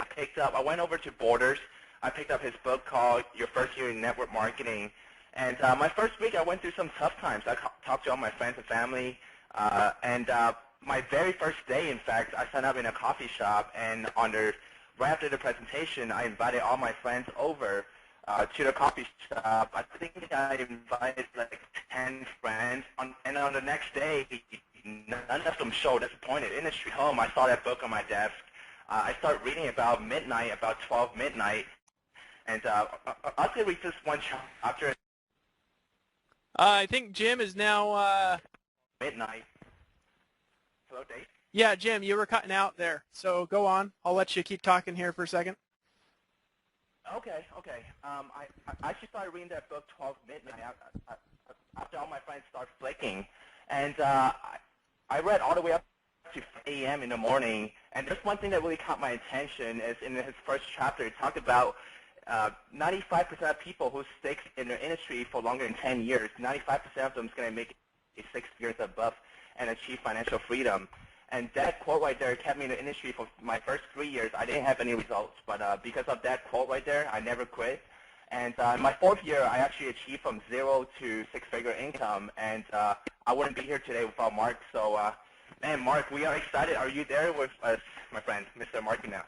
I went over to Borders. I picked up his book called Your First Year in Network Marketing. And my first week, I went through some tough times. I talked to all my friends and family. My very first day, in fact, I signed up in a coffee shop. And right after the presentation, I invited all my friends over to the coffee shop. I think I invited like 10 friends. And on the next day, none of them showed. Disappointed. In the street home, I saw that book on my desk. I started reading about 12 midnight. And I'll say read just one chapter. I think Jim is now... midnight. Hello, Dave? Yeah, Jim, you were cutting out there. So go on. I'll let you keep talking here for a second. Okay. I actually started reading that book 12 midnight after all my friends started flicking. And I read all the way up to 5 a.m. in the morning. And there's one thing that really caught my attention is in his first chapter, it talked about 95% of people who stick in the industry for longer than 10 years, 95% of them is going to make it 6 years above and achieve financial freedom. And that quote right there kept me in the industry for my first 3 years. I didn't have any results, but because of that quote right there, I never quit. And in my 4th year, I actually achieved from 0 to 6-figure income, and I wouldn't be here today without Mark. So, man, Mark, we are excited. Are you there with us, my friend, Mr. Mark now?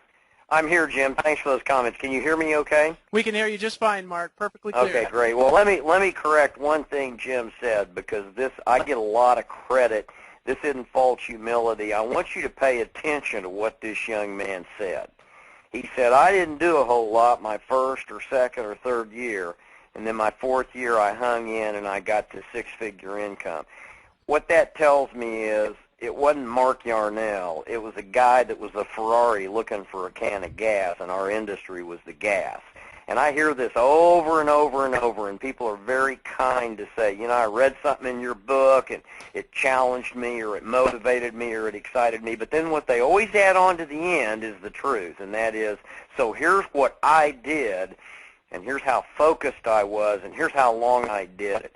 I'm here, Jim. Thanks for those comments. Can you hear me okay? We can hear you just fine, Mark. Perfectly clear. Okay, great. Well, let me correct one thing Jim said, because I get a lot of credit. This isn't false humility. I want you to pay attention to what this young man said. He said, I didn't do a whole lot my first or second or third year, and then my 4th year I hung in and I got to 6-figure income. What that tells me is it wasn't Mark Yarnell. It was a guy that was a Ferrari looking for a can of gas, and our industry was the gas. And I hear this over and over and over, and people are very kind to say, you know, I read something in your book, and it challenged me, or it motivated me, or it excited me. But then what they always add on to the end is the truth, and that is, so here's what I did, and here's how focused I was, and here's how long I did it.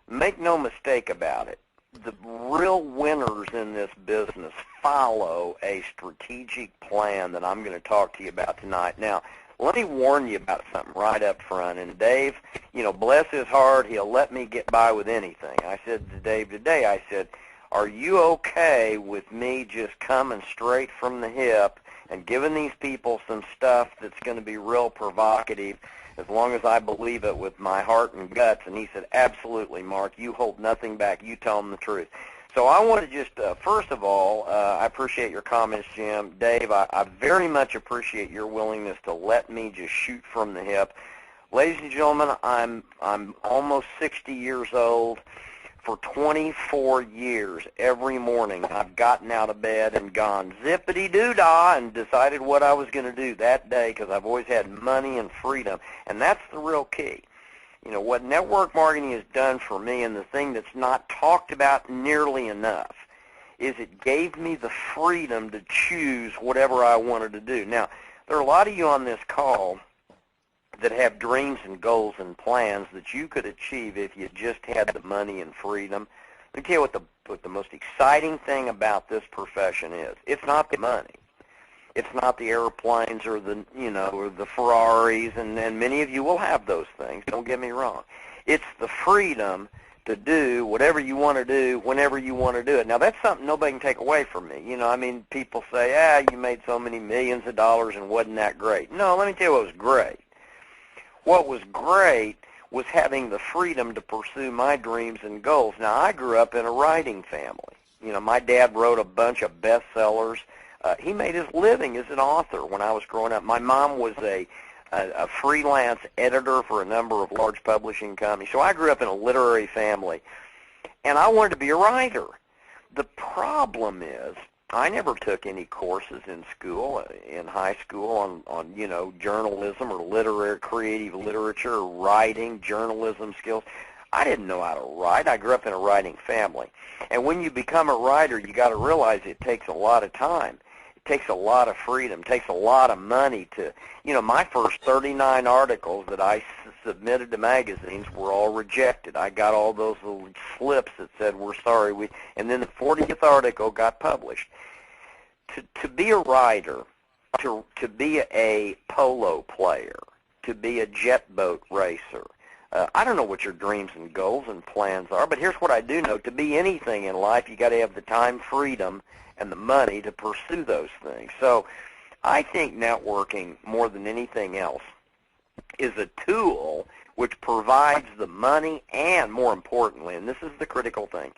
Make no mistake about it. The real winners in this business follow a strategic plan that I'm going to talk to you about tonight. Now, let me warn you about something right up front. And Dave, you know, bless his heart, he'll let me get by with anything. I said to Dave today, I said, are you okay with me just coming straight from the hip and giving these people some stuff that's going to be real provocative, as long as I believe it with my heart and guts? And he said, absolutely, Mark. You hold nothing back. You tell them the truth. So I want to just, first of all, I appreciate your comments, Jim. Dave, I very much appreciate your willingness to let me just shoot from the hip. Ladies and gentlemen, I'm almost 60 years old. For 24 years, every morning, I've gotten out of bed and gone zippity-doo-dah and decided what I was going to do that day, because I've always had money and freedom. And that's the real key. You know, what network marketing has done for me, and the thing that's not talked about nearly enough, is it gave me the freedom to choose whatever I wanted to do. Now, there are a lot of you on this call that have dreams and goals and plans that you could achieve if you just had the money and freedom. Let me tell you what the most exciting thing about this profession is. It's not the money. It's not the airplanes or the, you know, or the Ferraris, and many of you will have those things. Don't get me wrong. It's the freedom to do whatever you want to do whenever you want to do it. Now, that's something nobody can take away from me. You know, I mean, people say, you made so many millions of dollars and wasn't that great. No, let me tell you what was great. What was great was having the freedom to pursue my dreams and goals. Now, I grew up in a writing family. You know, my dad wrote a bunch of bestsellers. He made his living as an author when I was growing up. My mom was a freelance editor for a number of large publishing companies. So I grew up in a literary family, and I wanted to be a writer. The problem is I never took any courses in school, in high school, on you know, journalism or literary, creative literature, or writing, journalism skills. I didn't know how to write. I grew up in a writing family. And when you become a writer, you got to realize it takes a lot of time. It takes a lot of freedom. It takes a lot of money to, you know, my first 39 articles that I submitted to magazines were all rejected. I got all those little slips that said, we're sorry, and then the 40th article got published. To be a writer, to be a polo player, to be a jet boat racer. I don't know what your dreams and goals and plans are, but here's what I do know. To be anything in life, you got to have the time, freedom, and the money to pursue those things. So I think networking, more than anything else, is a tool which provides the money and, more importantly, and this is the critical thing,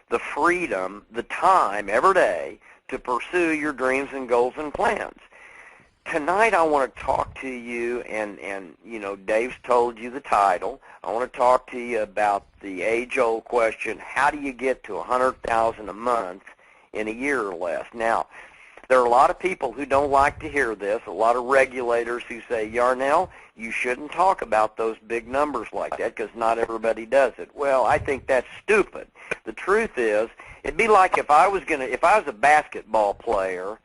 the freedom, the time every day to pursue your dreams and goals and plans. Tonight I want to talk to you, and you know, Dave's told you the title. I want to talk to you about the age-old question, how do you get to $100,000 a month in a year or less? Now, there are a lot of people who don't like to hear this, a lot of regulators who say, Yarnell, you shouldn't talk about those big numbers like that because not everybody does it. Well, I think that's stupid. The truth is, it'd be like if I was a basketball player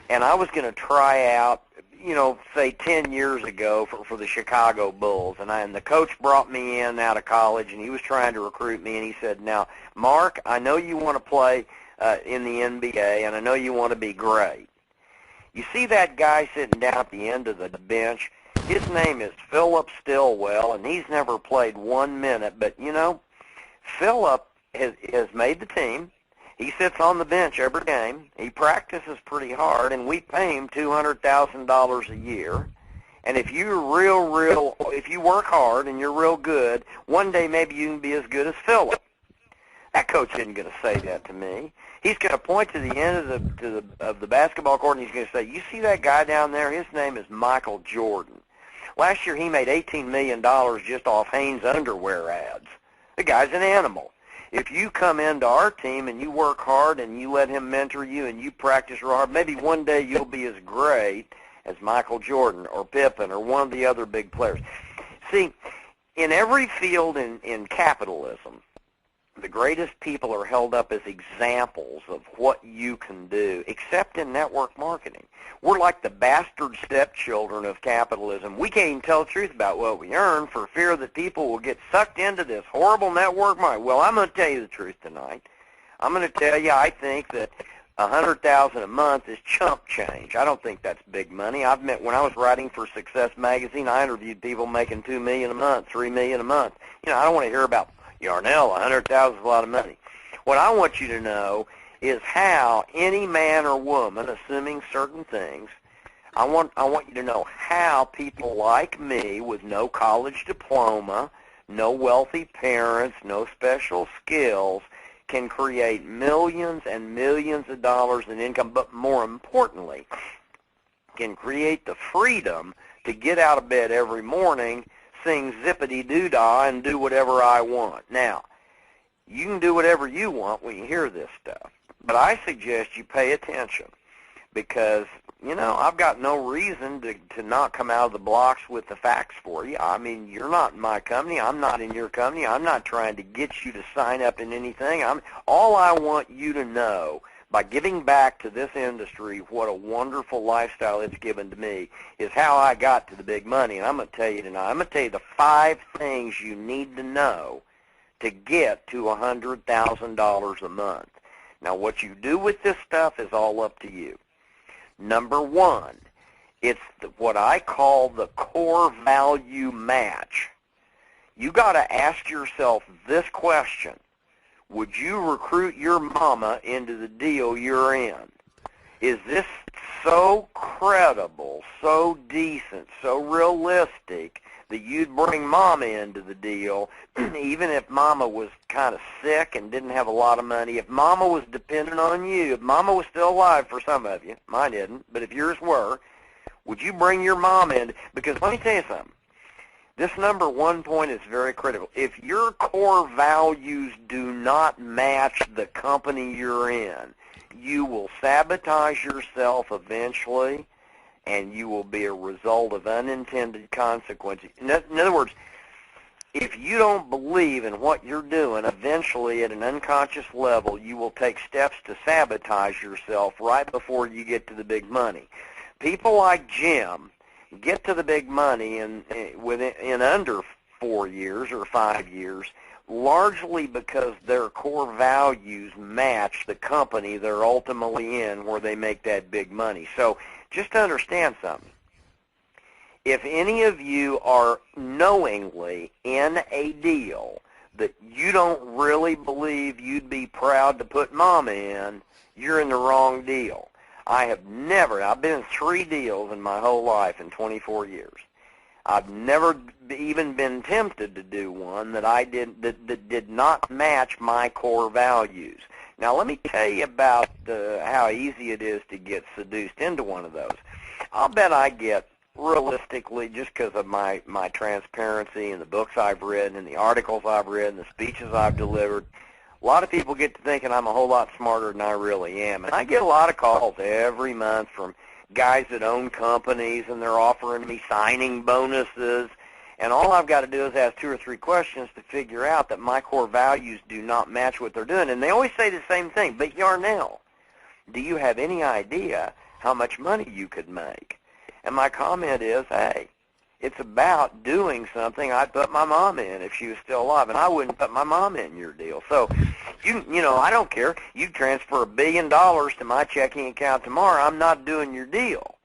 and I was going to try out, you know, say 10 years ago for the Chicago Bulls, and the coach brought me in out of college, and he was trying to recruit me, and he said, now, Mark, I know you want to play in the NBA, and I know you want to be great. You see that guy sitting down at the end of the bench? His name is Philip Stillwell, and he's never played 1 minute, but, you know, Philip has made the team. He sits on the bench every game. He practices pretty hard, and we pay him $200,000 a year. And if you're if you work hard and you're real good, one day maybe you can be as good as Philip. That coach isn't going to say that to me. He's going to point to the end of the basketball court, and he's going to say, you see that guy down there? His name is Michael Jordan. Last year he made $18 million just off Hanes underwear ads. The guy's an animal. If you come into our team and you work hard and you let him mentor you and you practice real hard, maybe one day you'll be as great as Michael Jordan or Pippen or one of the other big players. See, in every field in capitalism, the greatest people are held up as examples of what you can do, except in network marketing. We're like the bastard stepchildren of capitalism. We can't even tell the truth about what we earn for fear that people will get sucked into this horrible network marketing. Well, I'm going to tell you the truth tonight. I'm going to tell you I think that $100,000 a month is chump change. I don't think that's big money. I've met when I was writing for Success Magazine, I interviewed people making $2 million a month, $3 million a month. You know, I don't want to hear about Yarnell, $100,000 is a lot of money. What I want you to know is how any man or woman, assuming certain things, I want you to know how people like me with no college diploma, no wealthy parents, no special skills, can create millions and millions of dollars in income, but more importantly, can create the freedom to get out of bed every morning, sing zippity-doo-dah, and do whatever I want. Now, you can do whatever you want when you hear this stuff, but I suggest you pay attention because, you know, I've got no reason to not come out of the blocks with the facts for you. I mean, you're not in my company. I'm not in your company. I'm not trying to get you to sign up in anything. All I want you to know by giving back to this industry what a wonderful lifestyle it's given to me is how I got to the big money. And I'm going to tell you tonight, I'm going to tell you the 5 things you need to know to get to $100,000 a month. Now, what you do with this stuff is all up to you. Number 1, it's what I call the core value match. You got to ask yourself this question. Would you recruit your mama into the deal you're in? Is this so credible, so decent, so realistic that you'd bring mama into the deal even if mama was kind of sick and didn't have a lot of money? If mama was dependent on you, if mama was still alive for some of you, mine isn't, but if yours were, would you bring your mama in? Because let me tell you something. This number 1 point is very critical. If your core values do not match the company you're in, you will sabotage yourself eventually, and you will be a result of unintended consequences. In other words, if you don't believe in what you're doing, eventually at an unconscious level, you will take steps to sabotage yourself right before you get to the big money. People like Jim get to the big money in under 4 years or 5 years, largely because their core values match the company they're ultimately in where they make that big money. So just understand something. If any of you are knowingly in a deal that you don't really believe you'd be proud to put mama in, you're in the wrong deal. I've been in 3 deals in my whole life in 24 years. I've never even been tempted to do one that did not match my core values. Now let me tell you about how easy it is to get seduced into one of those. I'll bet I get, realistically, just because of my transparency and the books I've read and the articles I've read and the speeches I've delivered, a lot of people get to thinking I'm a whole lot smarter than I really am. And I get a lot of calls every month from guys that own companies, and they're offering me signing bonuses. And all I've got to do is ask 2 or 3 questions to figure out that my core values do not match what they're doing. And they always say the same thing, but Yarnell, do you have any idea how much money you could make? And my comment is, hey, it's about doing something I'd put my mom in if she was still alive, and I wouldn't put my mom in your deal. So, you know, I don't care. You transfer $1 billion to my checking account tomorrow, I'm not doing your deal.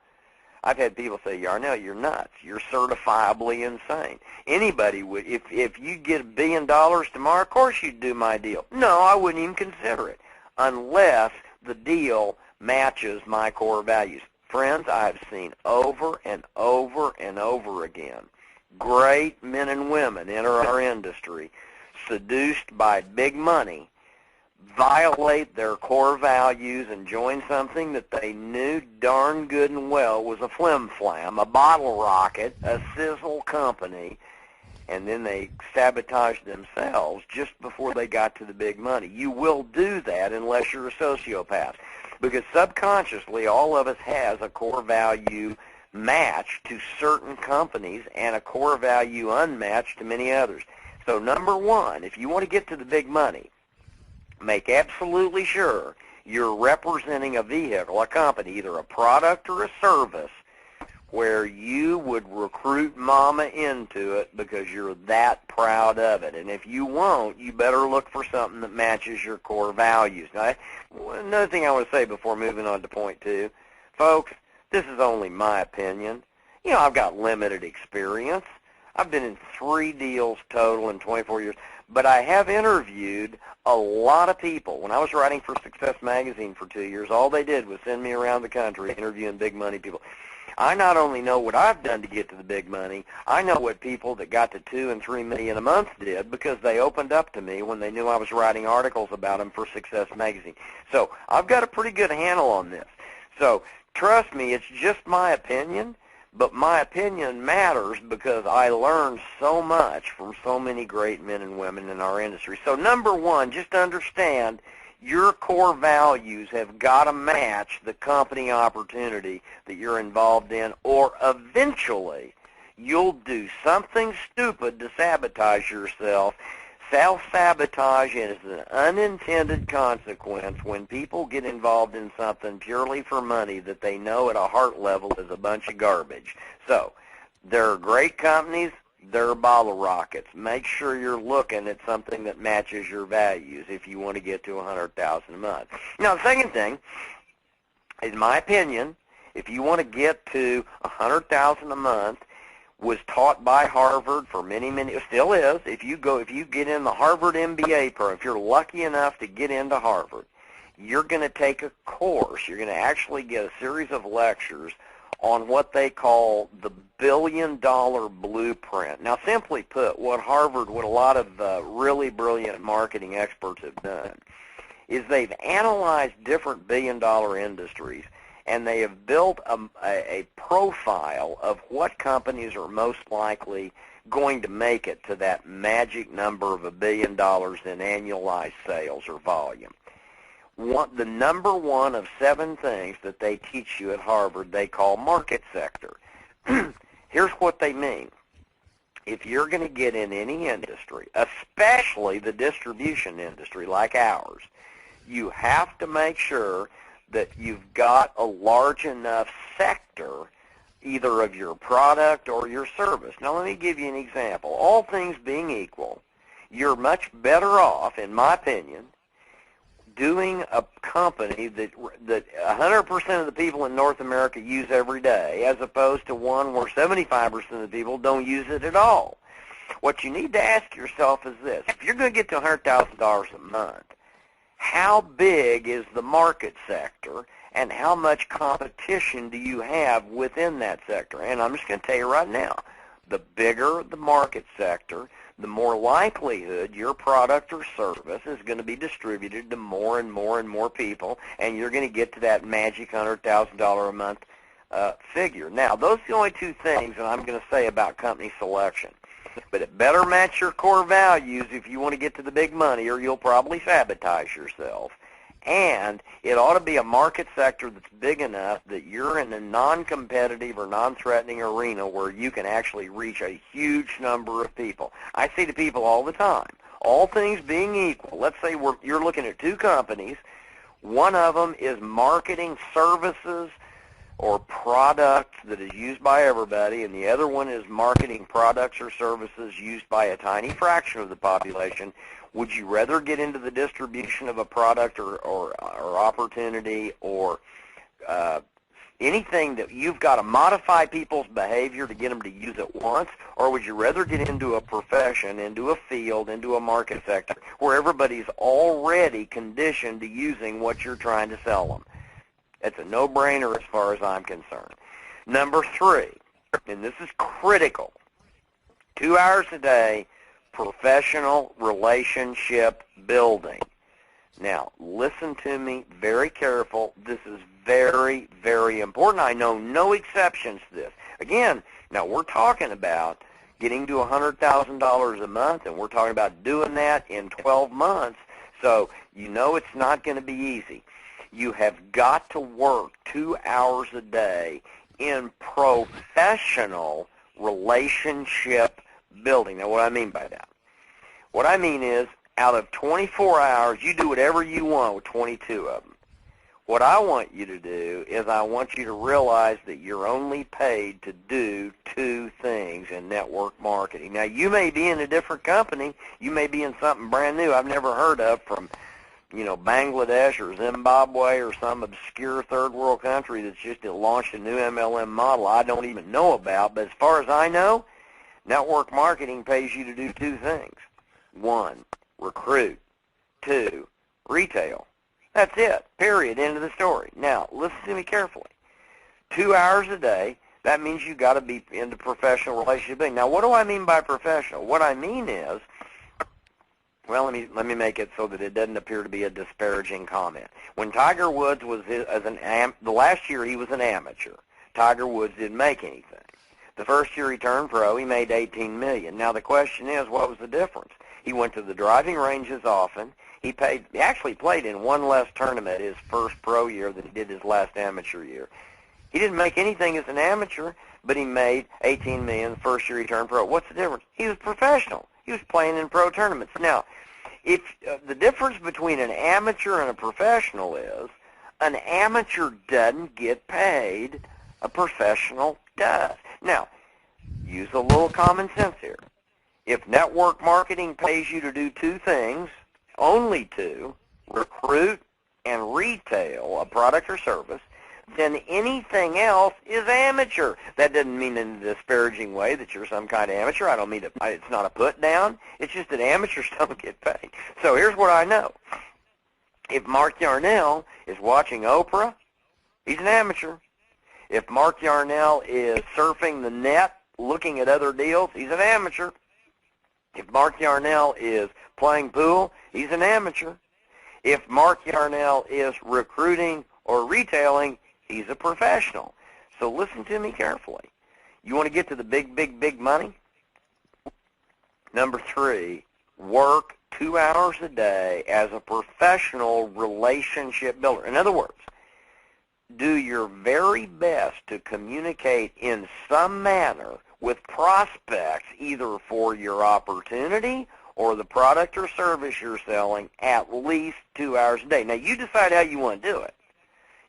I've had people say, Yarnell, you're nuts. You're certifiably insane. Anybody would, if you get $1 billion tomorrow, of course you'd do my deal. No, I wouldn't even consider it unless the deal matches my core values. Friends, I've seen over and over and over again great men and women enter our industry seduced by big money, violate their core values, and join something that they knew darn good and well was a flim-flam, a bottle rocket, a sizzle company, and then they sabotaged themselves just before they got to the big money. You will do that unless you're a sociopath, because subconsciously all of us has a core value match to certain companies and a core value unmatched to many others. So number one, if you want to get to the big money, make absolutely sure you're representing a vehicle, a company, either a product or a service, where you would recruit mama into it because you're that proud of it. And if you won't, you better look for something that matches your core values. Now, another thing I want to say before moving on to point 2, folks, this is only my opinion. You know, I've got limited experience. I've been in 3 deals total in 24 years, but I have interviewed a lot of people. When I was writing for Success Magazine for 2 years, all they did was send me around the country interviewing big money people. I not only know what I've done to get to the big money, I know what people that got to $2 and $3 million a month did because they opened up to me when they knew I was writing articles about them for Success Magazine. So I've got a pretty good handle on this. So trust me, it's just my opinion, but my opinion matters because I learned so much from so many great men and women in our industry. So number one, just understand your core values have got to match the company opportunity that you're involved in, or eventually you'll do something stupid to sabotage yourself. Self-sabotage is an unintended consequence when people get involved in something purely for money that they know at a heart level is a bunch of garbage. So there are great companies. They're bottle rockets. Make sure you're looking at something that matches your values if you want to get to $100,000 a month. Now, the second thing, in my opinion, if you want to get to $100,000 a month, was taught by Harvard for many, it still is. If you get in the Harvard MBA program, if you're lucky enough to get into Harvard, you're going to take a course. You're going to actually get a series of lectures on what they call the billion-dollar blueprint. Now, simply put, what a lot of really brilliant marketing experts have done is they've analyzed different billion-dollar industries, and they have built a profile of what companies are most likely going to make it to that magic number of $1 billion in annualized sales or volume. The number one of 7 things that they teach you at Harvard they call market sector. Here's what they mean. If you're going to get in any industry, especially the distribution industry like ours, you have to make sure that you've got a large enough sector either of your product or your service. Now, let me give you an example. All things being equal, you're much better off, in my opinion, doing a company that 100% of the people in North America use every day, as opposed to one where 75% of the people don't use it at all. What you need to ask yourself is this: if you're going to get to $100,000 a month, how big is the market sector, and how much competition do you have within that sector? And I'm just going to tell you right now, the bigger the market sector, the more likelihood your product or service is going to be distributed to more and more and more people, and you're going to get to that magic $100,000 a month figure. Now, those are the only two things that I'm going to say about company selection. But it better match your core values if you want to get to the big money, or you'll probably sabotage yourself. And it ought to be a market sector that's big enough that you're in a non-competitive or non-threatening arena where you can actually reach a huge number of people. I say to people all the time, all things being equal, let's say you're looking at two companies. One of them is marketing services or products that is used by everybody, and the other one is marketing products or services used by a tiny fraction of the population. Would you rather get into the distribution of a product or opportunity or anything that you've got to modify people's behavior to get them to use it once, or would you rather get into a profession, into a field, into a market sector where everybody's already conditioned to using what you're trying to sell them? It's a no-brainer as far as I'm concerned. Number 3, and this is critical, 2 hours a day, professional relationship building. Now, listen to me very careful. This is very, very important. I know no exceptions to this. Again, now we're talking about getting to $100,000 a month, and we're talking about doing that in 12 months, so you know it's not going to be easy. You have got to work 2 hours a day in professional relationship building. Now, what do I mean by that? What I mean is, out of 24 hours, you do whatever you want with 22 of them. What I want you to do is I want you to realize that you're only paid to do 2 things in network marketing. Now, you may be in a different company. You may be in something brand new I've never heard of from, Bangladesh or Zimbabwe or some obscure third world country that's just launched a new MLM model I don't even know about. But as far as I know, network marketing pays you to do 2 things. 1, recruit. 2, retail. That's it. Period. End of the story. Now, listen to me carefully. 2 hours a day, that means you've got to be into professional relationship building. Now, what do I mean by professional? What I mean is, well, let me make it so that it doesn't appear to be a disparaging comment. When Tiger Woods was the last year he was an amateur, Tiger Woods didn't make anything. The first year he turned pro, he made $18 million. Now the question is, what was the difference? He went to the driving ranges often. He actually played in one less tournament his first pro year than he did his last amateur year. He didn't make anything as an amateur, but he made $18 million the first year he turned pro. What's the difference? He was professional. He was playing in pro tournaments. Now, if the difference between an amateur and a professional is, an amateur doesn't get paid, a professional does. Now, use a little common sense here. If network marketing pays you to do 2 things, only 2, recruit and retail a product or service, then anything else is amateur. That doesn't mean in a disparaging way that you're some kind of amateur. I don't mean it's not a put down. It's just that amateurs don't get paid. So here's what I know. If Mark Yarnell is watching Oprah, he's an amateur. If Mark Yarnell is surfing the net, looking at other deals, he's an amateur. If Mark Yarnell is playing pool, he's an amateur. If Mark Yarnell is recruiting or retailing, he's a professional. So listen to me carefully. You want to get to the big, big, big money? Number 3, work 2 hours a day as a professional relationship builder. In other words, do your very best to communicate in some manner with prospects, either for your opportunity or the product or service you're selling, at least 2 hours a day. Now, you decide how you want to do it.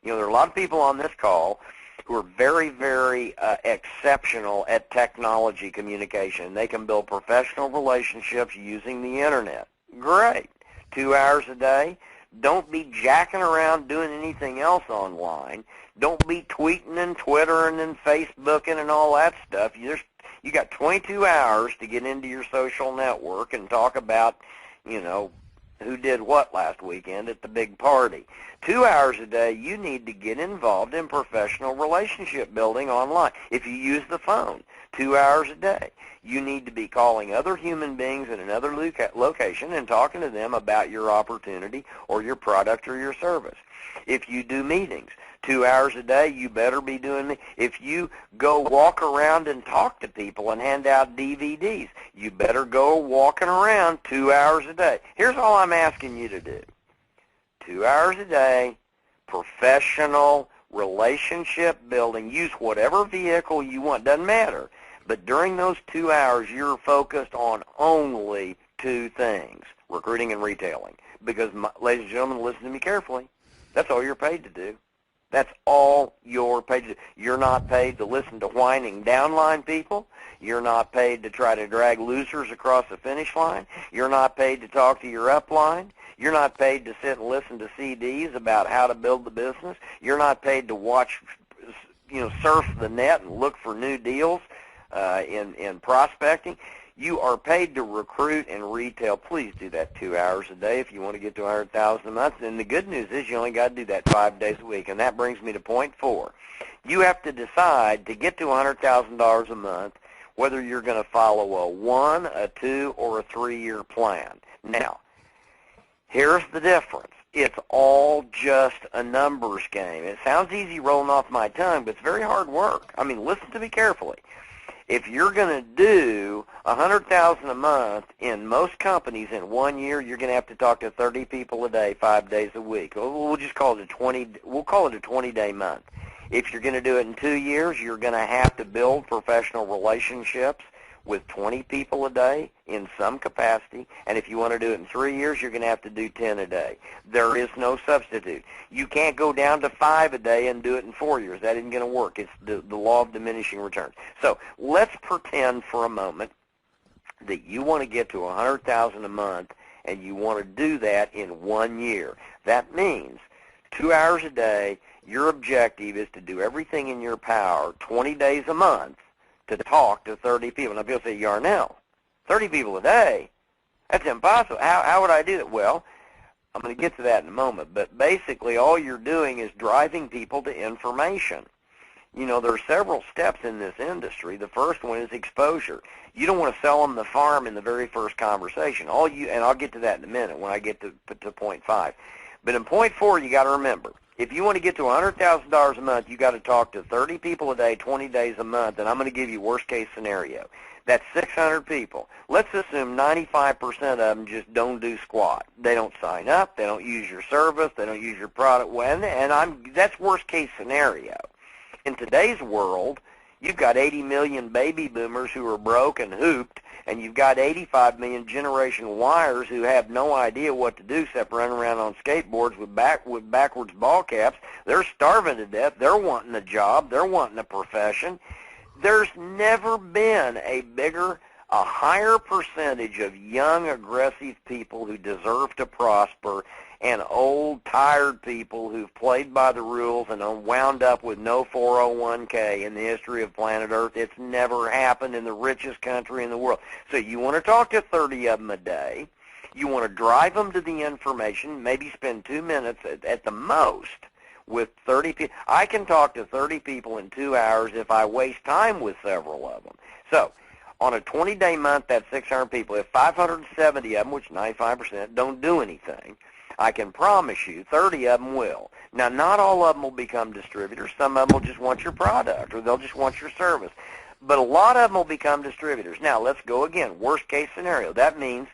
There are a lot of people on this call who are very, very exceptional at technology communication. They can build professional relationships using the Internet. Great. 2 hours a day. Don't be jacking around doing anything else online. Don't be tweeting and Twittering and Facebooking and all that stuff. You got 22 hours to get into your social network and talk about, who did what last weekend at the big party. 2 hours a day, you need to get involved in professional relationship building online. If you use the phone, 2 hours a day, you need to be calling other human beings in another location and talking to them about your opportunity or your product or your service. If you do meetings, 2 hours a day, you better be doing it. If you go walk around and talk to people and hand out DVDs, you better go walking around 2 hours a day. Here's all I'm asking you to do. 2 hours a day, professional relationship building. Use whatever vehicle you want. Doesn't matter. But during those 2 hours, you're focused on only two things, recruiting and retailing. Because, ladies and gentlemen, listen to me carefully. That's all you're paid to do. That's all you're paid to do. You're not paid to listen to whining downline people. You're not paid to try to drag losers across the finish line. You're not paid to talk to your upline. You're not paid to sit and listen to CDs about how to build the business. You're not paid to watch, surf the net and look for new deals in prospecting. You are paid to recruit and retail. Please do that 2 hours a day if you want to get to $100,000 a month. And the good news is you only got to do that 5 days a week. And that brings me to point 4. You have to decide to get to $100,000 a month whether you're going to follow a 1, a 2, or a 3-year plan. Now, here's the difference. It's all just a numbers game. It sounds easy rolling off my tongue, but it's very hard work. I mean, listen to me carefully. If you're going to do $100,000 a month in most companies in 1 year, you're going to have to talk to 30 people a day, 5 days a week. We'll just call it a 20-day month. If you're going to do it in 2 years, you're going to have to build professional relationships with 20 people a day in some capacity. And if you want to do it in 3 years, you're going to have to do 10 a day. There is no substitute. You can't go down to 5 a day and do it in 4 years. That isn't going to work. It's the law of diminishing returns. So let's pretend for a moment that you want to get to $100,000 a month and you want to do that in 1 year. That means 2 hours a day, your objective is to do everything in your power 20 days a month to talk to 30 people. Now, people say, Yarnell, 30 people a day? That's impossible. How would I do that? Well, I'm going to get to that in a moment, but basically all you're doing is driving people to information. There are several steps in this industry. The first one is exposure. You don't want to sell them the farm in the very first conversation. And I'll get to that in a minute when I get to point 5. But in point 4, you got to remember, if you want to get to $100,000 a month, you got to talk to 30 people a day, 20 days a month, and I'm going to give you worst case scenario. That's 600 people. Let's assume 95% of them just don't do squat. They don't sign up. They don't use your service. They don't use your product. That's worst case scenario. In today's world, you've got 80 million baby boomers who are broke and hooped, and you've got 85 million Generation Yers who have no idea what to do except run around on skateboards with backwards ball caps. They're starving to death. They're wanting a job. They're wanting a profession. There's never been a higher percentage of young, aggressive people who deserve to prosper and old, tired people who've played by the rules and wound up with no 401k in the history of planet Earth. It's never happened in the richest country in the world. So you want to talk to 30 of them a day. You want to drive them to the information, maybe spend 2 minutes at the most with 30 people. I can talk to 30 people in 2 hours if I waste time with several of them. So on a 20-day month, that's 600 people. If 570 of them, which is 95%, don't do anything, I can promise you 30 of them will. Now, not all of them will become distributors. Some of them will just want your product or they'll just want your service. But a lot of them will become distributors. Now, let's go again. Worst case scenario. That means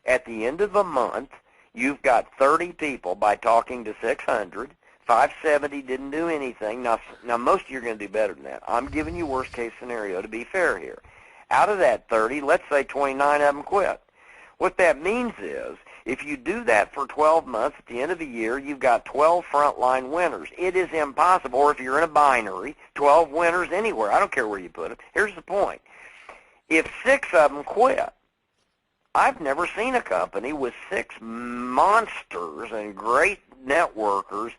at the end of the month, you've got 30 people by talking to 600. 570 didn't do anything. Now most of you are going to do better than that. I'm giving you worst case scenario to be fair here. Out of that 30, let's say 29 of them quit. What that means is, if you do that for 12 months, at the end of the year, you've got 12 frontline winners. It is impossible, or if you're in a binary, 12 winners anywhere. I don't care where you put them. Here's the point. If 6 of them quit, I've never seen a company with 6 monsters and great networkers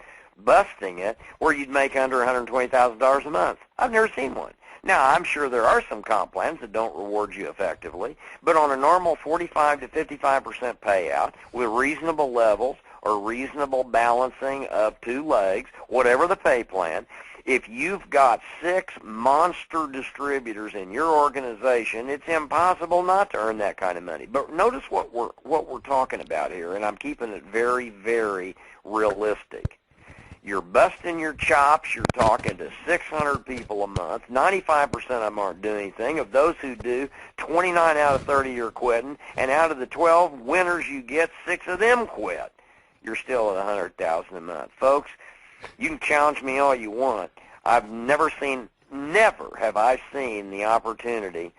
busting it where you'd make under $120,000 a month. I've never seen one. Now, I'm sure there are some comp plans that don't reward you effectively, but on a normal 45 to 55% payout with reasonable levels or reasonable balancing of 2 legs, whatever the pay plan, if you've got 6 monster distributors in your organization, it's impossible not to earn that kind of money. But notice what we're talking about here, and I'm keeping it very, very realistic. You're busting your chops. You're talking to 600 people a month. 95% of them aren't doing anything. Of those who do, 29 out of 30 are quitting, and out of the 12 winners you get, 6 of them quit. You're still at $100,000 a month, folks. You can challenge me all you want. I've never have I seen the opportunity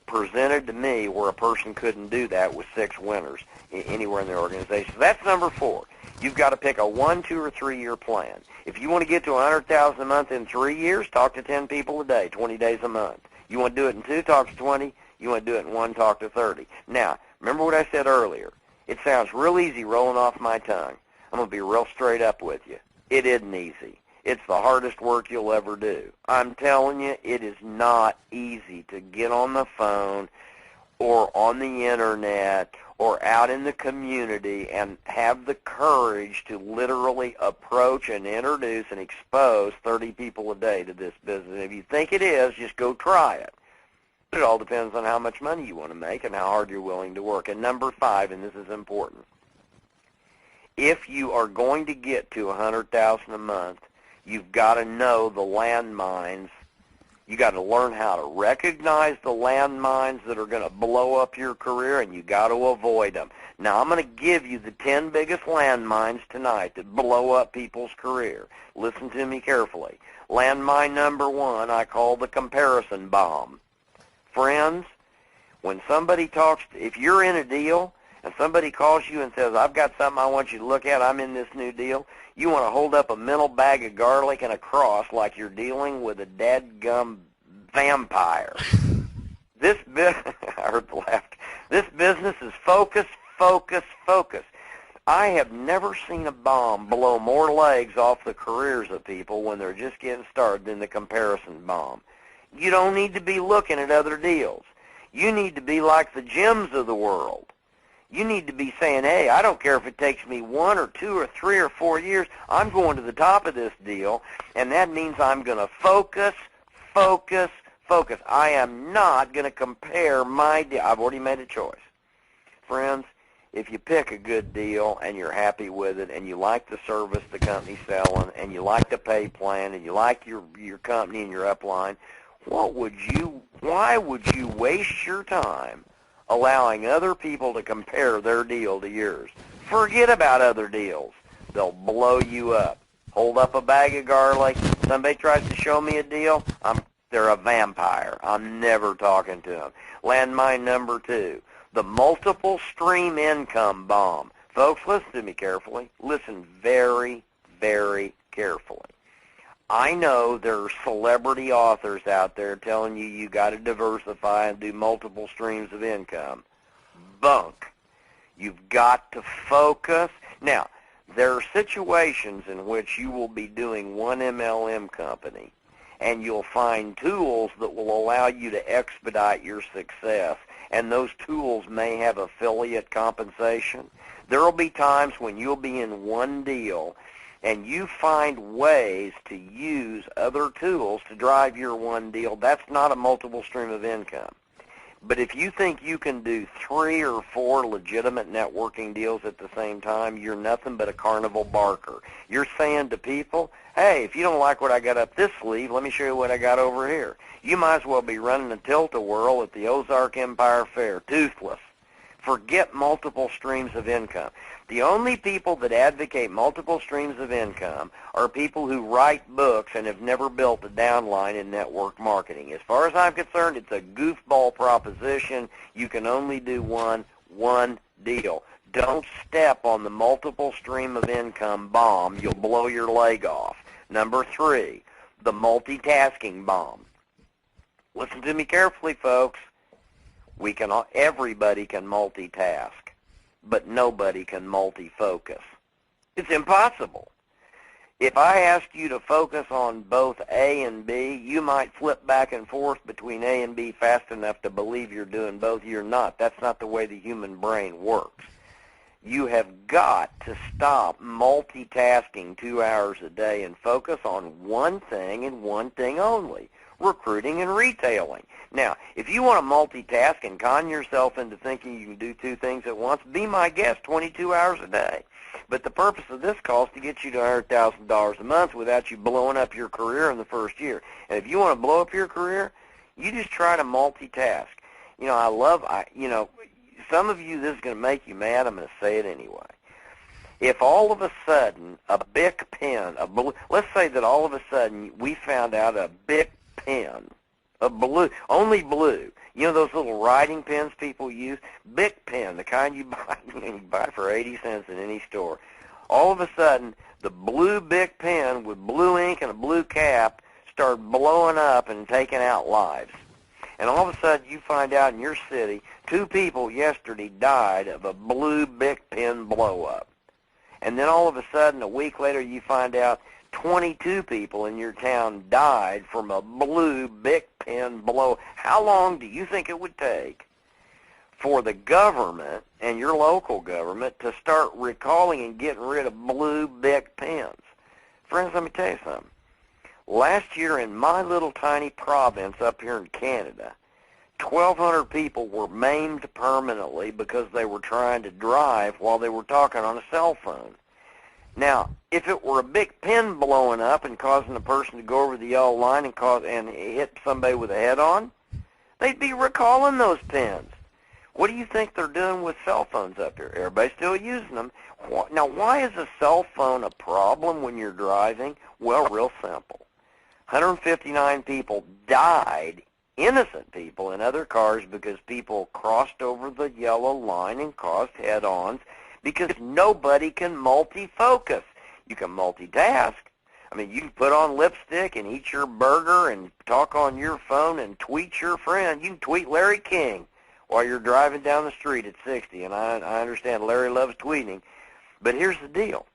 presented to me where a person couldn't do that with 6 winners anywhere in their organization. So that's number 4. You've got to pick a 1, 2, or 3-year plan. If you want to get to $100,000 a month in 3 years, talk to 10 people a day, 20 days a month. You want to do it in 2, talk to 20. You want to do it in 1, talk to 30. Now, remember what I said earlier. It sounds real easy rolling off my tongue. I'm going to be real straight up with you. It isn't easy. It's the hardest work you'll ever do. I'm telling you, it is not easy to get on the phone or on the internet or out in the community and have the courage to literally approach and introduce and expose 30 people a day to this business. If you think it is, just go try it. It all depends on how much money you want to make and how hard you're willing to work. And number 5, and this is important, if you are going to get to $100,000 a month, you've got to know the landmines. You got to learn how to recognize the landmines that are going to blow up your career, and you got to avoid them. Now, I'm going to give you the 10 biggest landmines tonight that blow up people's career. Listen to me carefully. Landmine number 1, I call the comparison bomb. Friends, when somebody talks, if you're in a deal and somebody calls you and says, I've got something I want you to look at, I'm in this new deal, you want to hold up a mental bag of garlic and a cross like you're dealing with a dadgum vampire. I heard the laugh. This business is focus, focus, focus. I have never seen a bomb blow more legs off the careers of people when they're just getting started than the comparison bomb. You don't need to be looking at other deals. You need to be like the Jims of the world. You need to be saying, hey, I don't care if it takes me 1 or 2 or 3 or 4 years. I'm going to the top of this deal, and that means I'm going to focus, focus, focus. I am not going to compare my deal. I've already made a choice. Friends, if you pick a good deal and you're happy with it and you like the service the company's selling and you like the pay plan and you like your company and your upline, why would you waste your time allowing other people to compare their deal to yours? Forget about other deals. They'll blow you up. Hold up a bag of garlic. Somebody tries to show me a deal, they're a vampire. I'm never talking to them. Landmine number 2, the multiple stream income bomb. Folks, listen to me carefully. Listen very, very carefully. I know there are celebrity authors out there telling you got to diversify and do multiple streams of income. Bunk. You've got to focus. Now, there are situations in which you will be doing one MLM company, and you'll find tools that will allow you to expedite your success, and those tools may have affiliate compensation. There will be times when you'll be in one deal and you find ways to use other tools to drive your one deal. That's not a multiple stream of income. But if you think you can do 3 or 4 legitimate networking deals at the same time, you're nothing but a carnival barker. You're saying to people, hey, if you don't like what I got up this sleeve, let me show you what I got over here. You might as well be running a tilt-a-whirl at the Ozark Empire Fair, toothless. Forget multiple streams of income. The only people that advocate multiple streams of income are people who write books and have never built a downline in network marketing. As far as I'm concerned, it's a goofball proposition. You can only do one deal. Don't step on the multiple stream of income bomb. You'll blow your leg off. Number 3, the multitasking bomb. Listen to me carefully, folks. Everybody can multitask, but nobody can multifocus. It's impossible. If I ask you to focus on both A and B, you might flip back and forth between A and B fast enough to believe you're doing both. You're not. That's not the way the human brain works. You have got to stop multitasking 2 hours a day and focus on one thing and one thing only, recruiting and retailing. Now, if you want to multitask and con yourself into thinking you can do two things at once, be my guest 22 hours a day. But the purpose of this call is to get you to $100,000 a month without you blowing up your career in the first year. And if you want to blow up your career, you just try to multitask. You know, some of you, this is going to make you mad. I'm going to say it anyway. If all of a sudden a Bic pen, let's say that all of a sudden we found out a Bic pen, a blue, only blue. You know those little writing pens people use? Bic pen, the kind you buy for 80 cents in any store. All of a sudden, the blue Bic pen with blue ink and a blue cap started blowing up and taking out lives. And all of a sudden, you find out in your city, 2 people yesterday died of a blue Bic pen blow-up. And then all of a sudden, a week later, you find out 22 people in your town died from a blue Bic pen blow. How long do you think it would take for the government and your local government to start recalling and getting rid of blue Bic pens? Friends, let me tell you something. Last year in my little tiny province up here in Canada, 1,200 people were maimed permanently because they were trying to drive while they were talking on a cell phone. Now, if it were a Bic pen blowing up and causing a person to go over the yellow line and hit somebody with a head-on, they'd be recalling those pens. What do you think they're doing with cell phones up here? Everybody's still using them. Now, why is a cell phone a problem when you're driving? Well, real simple. 159 people died, innocent people, in other cars because people crossed over the yellow line and caused head-ons, because nobody can multifocus. You can multitask. I mean, you can put on lipstick and eat your burger and talk on your phone and tweet your friend. You can tweet Larry King while you're driving down the street at 60, and I understand Larry loves tweeting. But here's the deal.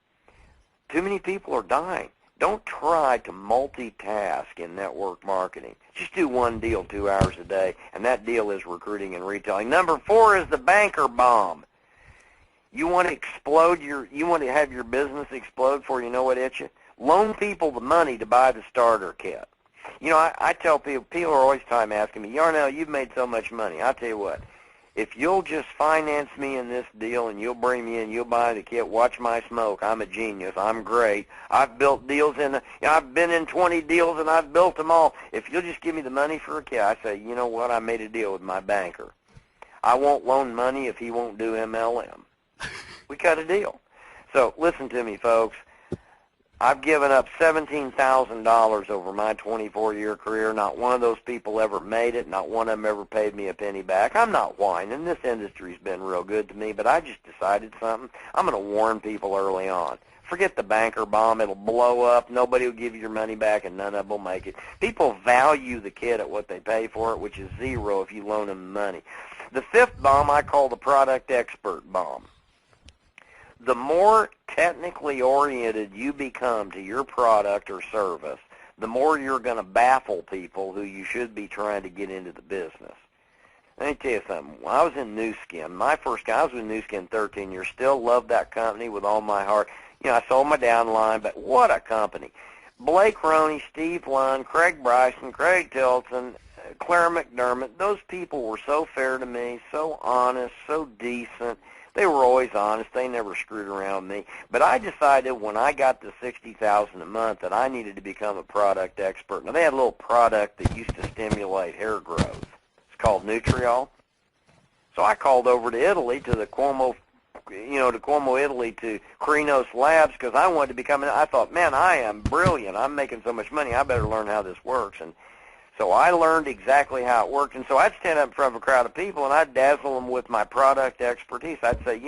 Too many people are dying. Don't try to multitask in network marketing. Just do one deal 2 hours a day, and that deal is recruiting and retailing. Number 4 is the banker bomb. You want to have your business explode for you know what hits you? Loan people the money to buy the starter kit. You know, I tell people are always asking me, Yarnell, you've made so much money. I'll tell you what, if you'll just finance me in this deal and you'll bring me in, you'll buy the kit, watch my smoke. I'm a genius. I'm great. I've built deals I've been in 20 deals and I've built them all. If you'll just give me the money for a kit, I say, you know what, I made a deal with my banker. I won't loan money if he won't do MLM. We cut a deal. So listen to me, folks. I've given up $17,000 over my 24-year career. Not one of those people ever made it. Not one of them ever paid me a penny back. I'm not whining. This industry's been real good to me, but I just decided something. I'm going to warn people early on. Forget the banker bomb. It'll blow up. Nobody will give you your money back, and none of them will make it. People value the kid at what they pay for it, which is zero if you loan them money. The 5th bomb I call the product expert bomb. The more technically oriented you become to your product or service, the more you're going to baffle people who you should be trying to get into the business. Let me tell you something. When I was in Nu Skin, I was with Nu Skin 13 years, still love that company with all my heart. You know, I sold my downline, but what a company. Blake Roney, Steve Lund, Craig Bryson, Craig Tilton, Claire McDermott, those people were so fair to me, so honest, so decent. They were always honest. They never screwed around with me. But I decided when I got to $60,000 a month that I needed to become a product expert. Now, they had a little product that used to stimulate hair growth. It's called Nutriol. So I called over to Italy to the Cuomo, Italy to Krinos Labs because I wanted to become I thought, man, I am brilliant. I'm making so much money. I better learn how this works. And so I learned exactly how it worked. And so I'd stand up in front of a crowd of people, and I'd dazzle them with my product expertise. I'd say,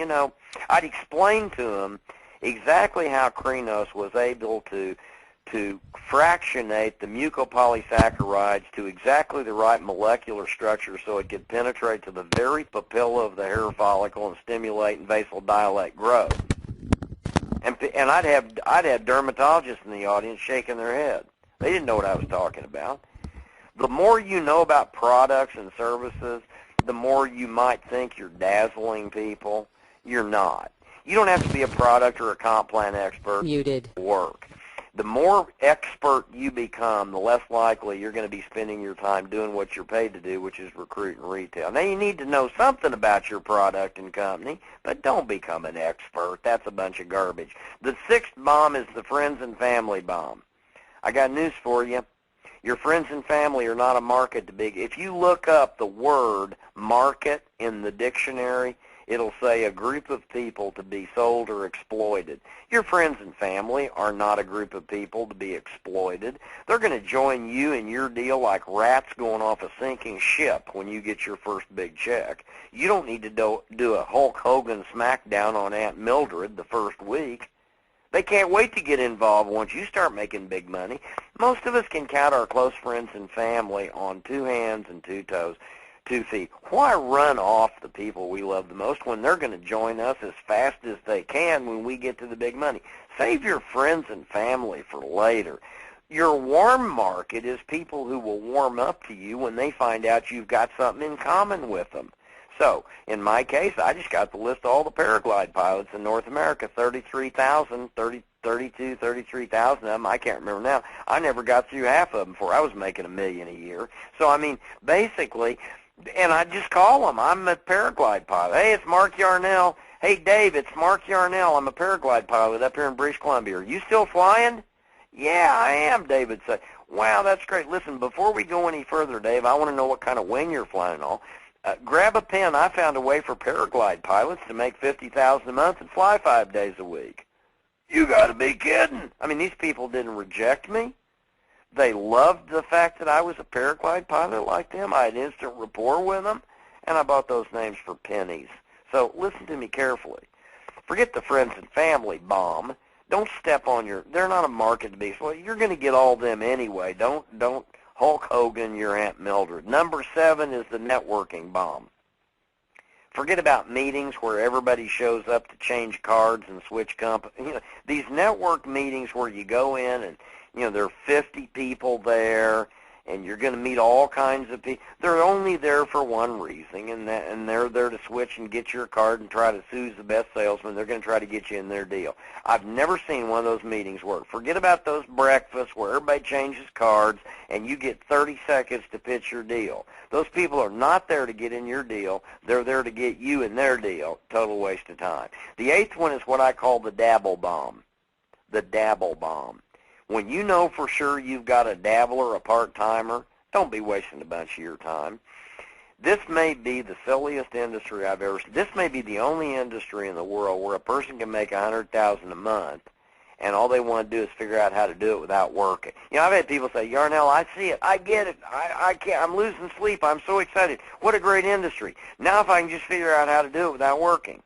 I'd explain to them exactly how Krinos was able to to fractionate the mucopolysaccharides to exactly the right molecular structure so it could penetrate to the very papilla of the hair follicle and stimulate and vasodilate growth. And I'd have dermatologists in the audience shaking their head. They didn't know what I was talking about. The more you know about products and services, the more you might think you're dazzling people. You're not. You don't have to be a product or a comp plan expert to work. The more expert you become, the less likely you're going to be spending your time doing what you're paid to do, which is recruit and retail. Now, you need to know something about your product and company, but don't become an expert. That's a bunch of garbage. The sixth bomb is the friends and family bomb. I got news for you. Your friends and family are not a market to be. If you look up the word market in the dictionary, it'll say a group of people to be sold or exploited. Your friends and family are not a group of people to be exploited. They're going to join you in your deal like rats going off a sinking ship when you get your first big check. You don't need to do a Hulk Hogan smackdown on Aunt Mildred the first week. They can't wait to get involved once you start making big money. Most of us can count our close friends and family on 2 hands and 2 toes. 2 feet. Why run off the people we love the most when they're going to join us as fast as they can when we get to the big money? Save your friends and family for later. Your warm market is people who will warm up to you when they find out you've got something in common with them. So, in my case, I just got the list of all the paraglide pilots in North America, 33,000 of them. I can't remember now. I never got through half of them before I was making $1 million a year. So, I mean, basically, and I just call them. I'm a paraglide pilot. Hey, it's Mark Yarnell. Hey, Dave, it's Mark Yarnell. I'm a paraglide pilot up here in British Columbia. Are you still flying? Yeah, I am, David said. Wow, that's great. Listen, before we go any further, Dave, I want to know what kind of wing you're flying on. Grab a pen. I found a way for paraglide pilots to make $50,000 a month and fly 5 days a week. You got to be kidding. I mean, these people didn't reject me. They loved the fact that I was a paraglide pilot like them. I had instant rapport with them, and I bought those names for pennies. So listen to me carefully. Forget the friends and family bomb. Don't step on they're not a market to be. Well, you're going to get all them anyway. Don't Hulk Hogan your Aunt Mildred. Number 7 is the networking bomb. Forget about meetings where everybody shows up to change cards and switch company. These network meetings where you go in and there are 50 people there, and you're going to meet all kinds of people. They're only there for one reason, and they're there to switch and get your card and try to who's the best salesman. They're going to try to get you in their deal. I've never seen one of those meetings work. Forget about those breakfasts where everybody changes cards, and you get 30 seconds to pitch your deal. Those people are not there to get in your deal. They're there to get you in their deal. Total waste of time. The 8th one is what I call the dabble bomb. The dabble bomb. When you know for sure you've got a dabbler, a part-timer, don't be wasting a bunch of your time. This may be the silliest industry I've ever seen. This may be the only industry in the world where a person can make $100,000 a month, and all they want to do is figure out how to do it without working. I've had people say, Yarnell, I see it. I get it. I can't. I'm losing sleep. I'm so excited. What a great industry. Now if I can just figure out how to do it without working.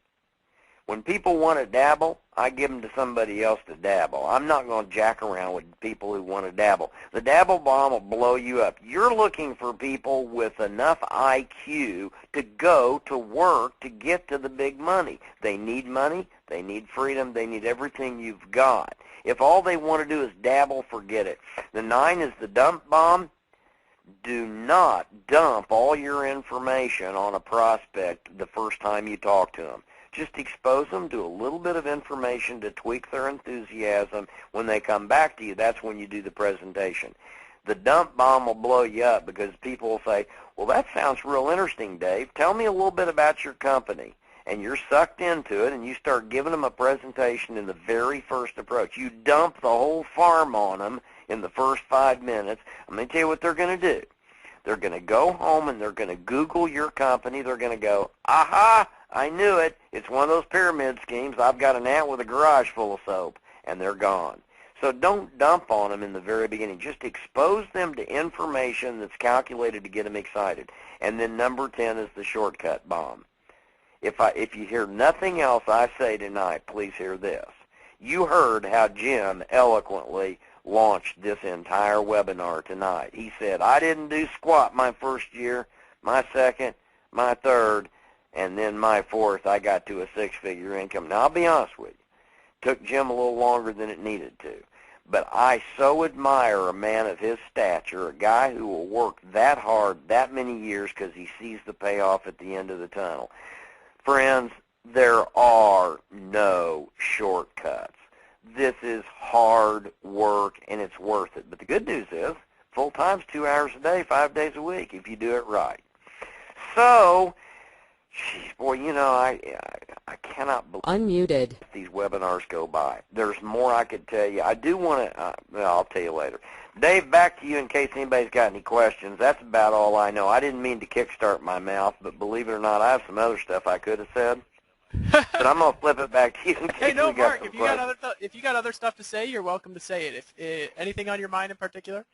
When people want to dabble, I give them to somebody else to dabble. I'm not going to jack around with people who want to dabble. The dabble bomb will blow you up. You're looking for people with enough IQ to go to work to get to the big money. They need money. They need freedom. They need everything you've got. If all they want to do is dabble, forget it. The 9 is the dump bomb. Do not dump all your information on a prospect the first time you talk to them. Just expose them to a little bit of information to tweak their enthusiasm. When they come back to you, that's when you do the presentation. The dump bomb will blow you up because people will say, well, that sounds real interesting, Dave. Tell me a little bit about your company. And you're sucked into it, and you start giving them a presentation in the very first approach. You dump the whole farm on them in the first 5 minutes. I'm going to tell you what they're going to do. They're going to go home, and they're going to Google your company. They're going to go, aha, I knew it. It's one of those pyramid schemes. I've got an aunt with a garage full of soap, and they're gone. So don't dump on them in the very beginning. Just expose them to information that's calculated to get them excited. And then number 10 is the shortcut bomb. If you hear nothing else I say tonight, please hear this. You heard how Jim eloquently launched this entire webinar tonight. He said, I didn't do squat my first year, my second, my third, and then my fourth, I got to a six-figure income. Now, I'll be honest with you. It took Jim a little longer than it needed to. But I so admire a man of his stature, a guy who will work that hard that many years because he sees the payoff at the end of the tunnel. Friends, there are no shortcuts. This is hard work, and it's worth it. But the good news is, full-time's 2 hours a day, 5 days a week, if you do it right. So, geez, boy, you know, I cannot believe Unmuted. these webinars go by. There's more I could tell you. I do want to, well, I'll tell you later. Dave, back to you in case anybody's got any questions. That's about all I know. I didn't mean to kickstart my mouth, but believe it or not, I have some other stuff I could have said. But I'm going to flip it back to you in case Hey, no, we got Mark, some questions. if you got other stuff to say, you're welcome to say it. If anything on your mind in particular?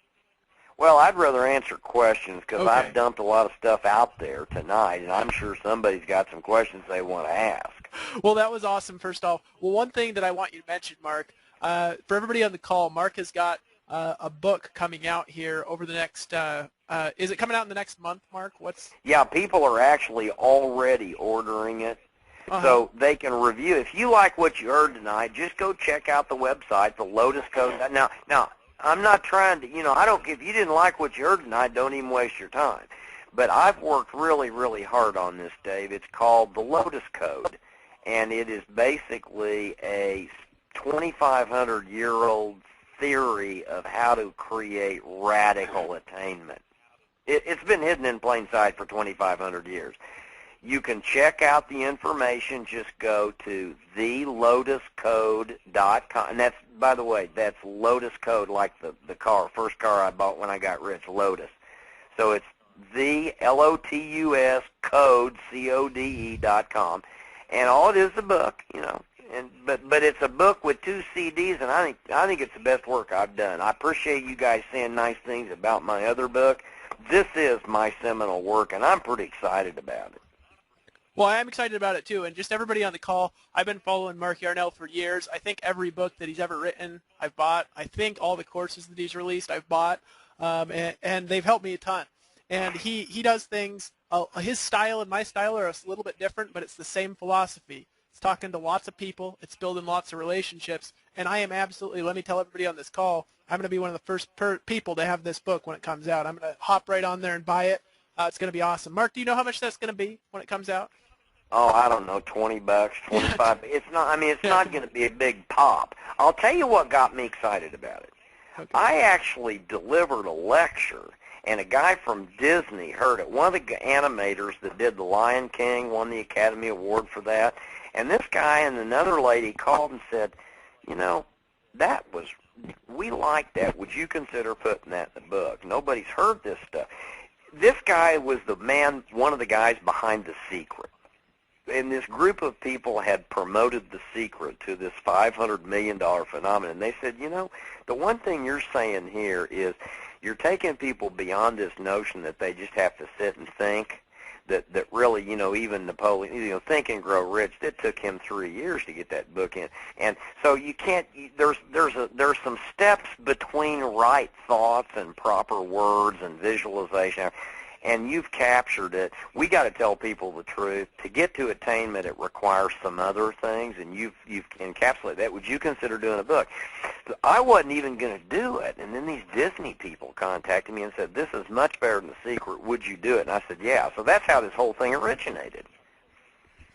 Well, I'd rather answer questions because Okay. I've dumped a lot of stuff out there tonight, and I'm sure somebody's got some questions they want to ask. Well, that was awesome, first off. Well, one thing that I want you to mention, Mark, for everybody on the call, Mark has got a book coming out here over the next, is it coming out in the next month, Mark? Yeah, people are actually already ordering it. So they can review. If you like what you heard tonight, just go check out the website, the Lotus Code. Now, I'm not trying to, I don't, if you didn't like what you heard tonight, don't even waste your time. But I've worked really, really hard on this, Dave. It's called the Lotus Code, and it is basically a 2,500-year-old theory of how to create radical attainment. It's been hidden in plain sight for 2,500 years. You can check out the information. Just go to thelotuscode.com. And that's, by the way, that's Lotus Code, like the car, first car I bought when I got rich, Lotus. So it's the Lotus code, CODE.com. And all it is a book, but it's a book with 2 CDs, and I think it's the best work I've done. I appreciate you guys saying nice things about my other book. This is my seminal work, and I'm pretty excited about it. Well, I am excited about it, too. And just everybody on the call, I've been following Mark Yarnell for years. I think every book that he's ever written, I've bought. I think all the courses that he's released, I've bought. And they've helped me a ton. And he does things, his style and my style are a little bit different, but it's the same philosophy. It's talking to lots of people. It's building lots of relationships. And I am absolutely, let me tell everybody on this call, I'm going to be one of the first people to have this book when it comes out. I'm going to hop right on there and buy it. It's going to be awesome. Mark, do you know how much that's going to be when it comes out? Oh, I don't know, $20, $25. It's not. It's not going to be a big pop. I'll tell you what got me excited about it. Okay. I actually delivered a lecture, and a guy from Disney heard it. One of the animators that did The Lion King won the Academy Award for that. And this guy and another lady called and said, we like that. Would you consider putting that in the book? Nobody's heard this stuff. This guy was one of the guys behind The Secret. And this group of people had promoted The Secret to this $500 million phenomenon. They said, the one thing you're saying here is you're taking people beyond this notion that they just have to sit and think, that really, even Napoleon, Think and Grow Rich, it took him 3 years to get that book in. And so you can't, there's some steps between right thoughts and proper words and visualization. And you've captured it. We got to tell people the truth. To get to attainment, it requires some other things, and you've encapsulated that. Would you consider doing a book? So I wasn't even going to do it, and then these Disney people contacted me and said, this is much better than The Secret. Would you do it? And I said, yeah. So that's how this whole thing originated.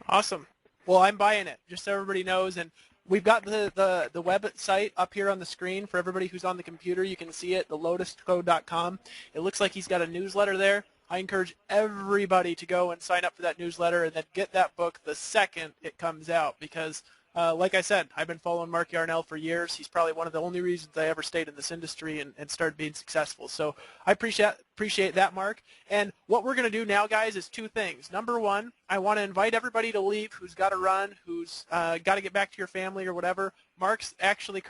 Awesome. Well, I'm buying it, just so everybody knows. And we've got the website up here on the screen for everybody who's on the computer. You can see it, thelotuscode.com. It looks like he's got a newsletter there. I encourage everybody to go and sign up for that newsletter and then get that book the second it comes out because, like I said, I've been following Mark Yarnell for years. He's probably one of the only reasons I ever stayed in this industry and started being successful. So I appreciate that, Mark. And what we're going to do now, guys, is 2 things. Number 1, I want to invite everybody to leave who's got to run, who's got to get back to your family or whatever. Mark's actually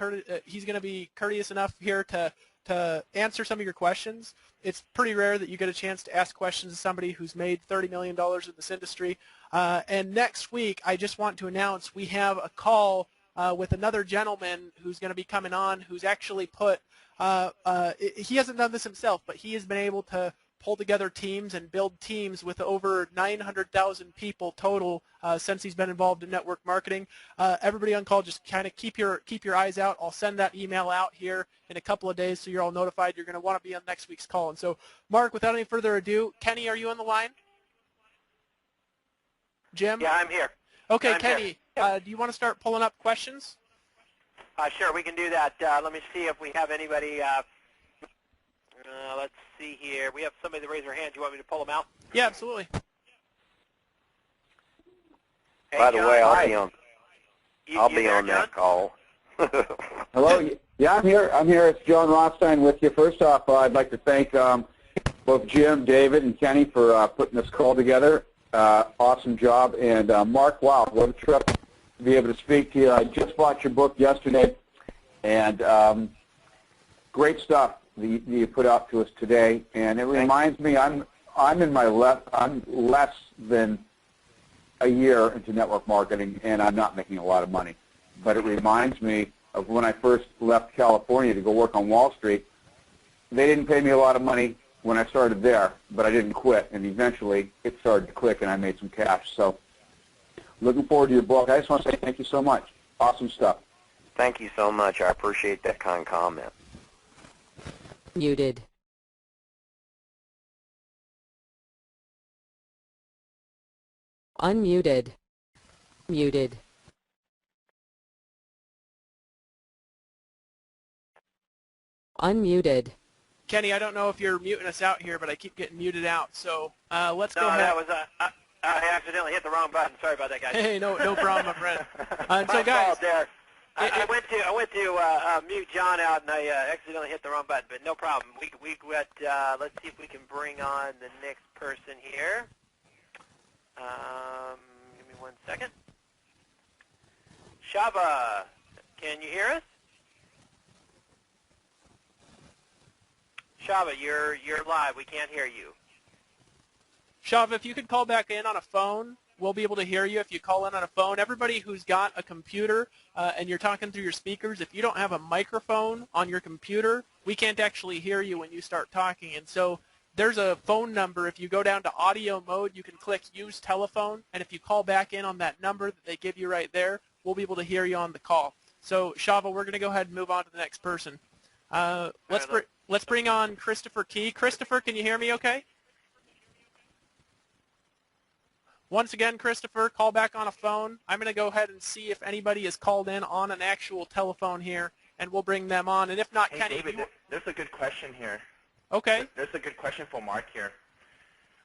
he's going to be courteous enough here to answer some of your questions. It's pretty rare that you get a chance to ask questions to somebody who's made $30 million in this industry. And next week, I just want to announce we have a call with another gentleman who's going to be coming on, who's actually put he hasn't done this himself, but he has been able to pull together teams and build teams with over 900,000 people total since he's been involved in network marketing. Everybody on call, just kind of keep your eyes out. I'll send that email out here in a couple of days so you're all notified. You're going to want to be on next week's call. And so, Mark, without any further ado, Kenny, are you on the line? Jim? Yeah, I'm here. Okay, I'm Kenny, do you want to start pulling up questions? Sure, we can do that. Let me see if we have anybody. Let's see here. We have somebody that raised their hand. Do you want me to pull them out? Yeah, absolutely. Hey, By the John, way, hi. I'll be there, on that call. Hello. Yeah, I'm here. It's John Rothstein with you. First off, I'd like to thank both Jim, David, and Kenny for putting this call together. Awesome job. And Mark, wow, what a trip to be able to speak to you. I just bought your book yesterday, and great stuff that you put out to us today. And it reminds me, I'm less than a year into network marketing, and I'm not making a lot of money. But it reminds me of when I first left California to go work on Wall Street. They didn't pay me a lot of money when I started there, but I didn't quit, and eventually it started to click, and I made some cash. So looking forward to your book. I just want to say thank you so much. Awesome stuff. Thank you so much. I appreciate that kind comment. Muted. Unmuted. Muted. Unmuted. Kenny, I don't know if you're muting us out here, but I keep getting muted out. So let's go ahead. No, that was I accidentally hit the wrong button. Sorry about that, guys. Hey, no problem, my friend. And so, My guys, fault there. I went to mute John out, and I accidentally hit the wrong button. But no problem. We got. Let's see if we can bring on the next person here. Give me 1 second. Shaba, can you hear us? Shaba, you're live. We can't hear you. Shav, if you could call back in on a phone, we'll be able to hear you if you call in on a phone. Everybody who's got a computer and you're talking through your speakers, if you don't have a microphone on your computer, we can't actually hear you when you start talking. And so there's a phone number. If you go down to audio mode, you can click Use Telephone, and if you call back in on that number that they give you right there, we'll be able to hear you on the call. So, Shava, we're going to go ahead and move on to the next person. Let's bring on Christopher Key. Christopher, can you hear me okay? Once again, Christopher, call back on a phone. I'm going to go ahead and see if anybody is called in on an actual telephone here, and we'll bring them on. And if not, Hey, Kenny, David, there's a good question here. Okay. There's a good question for Mark here.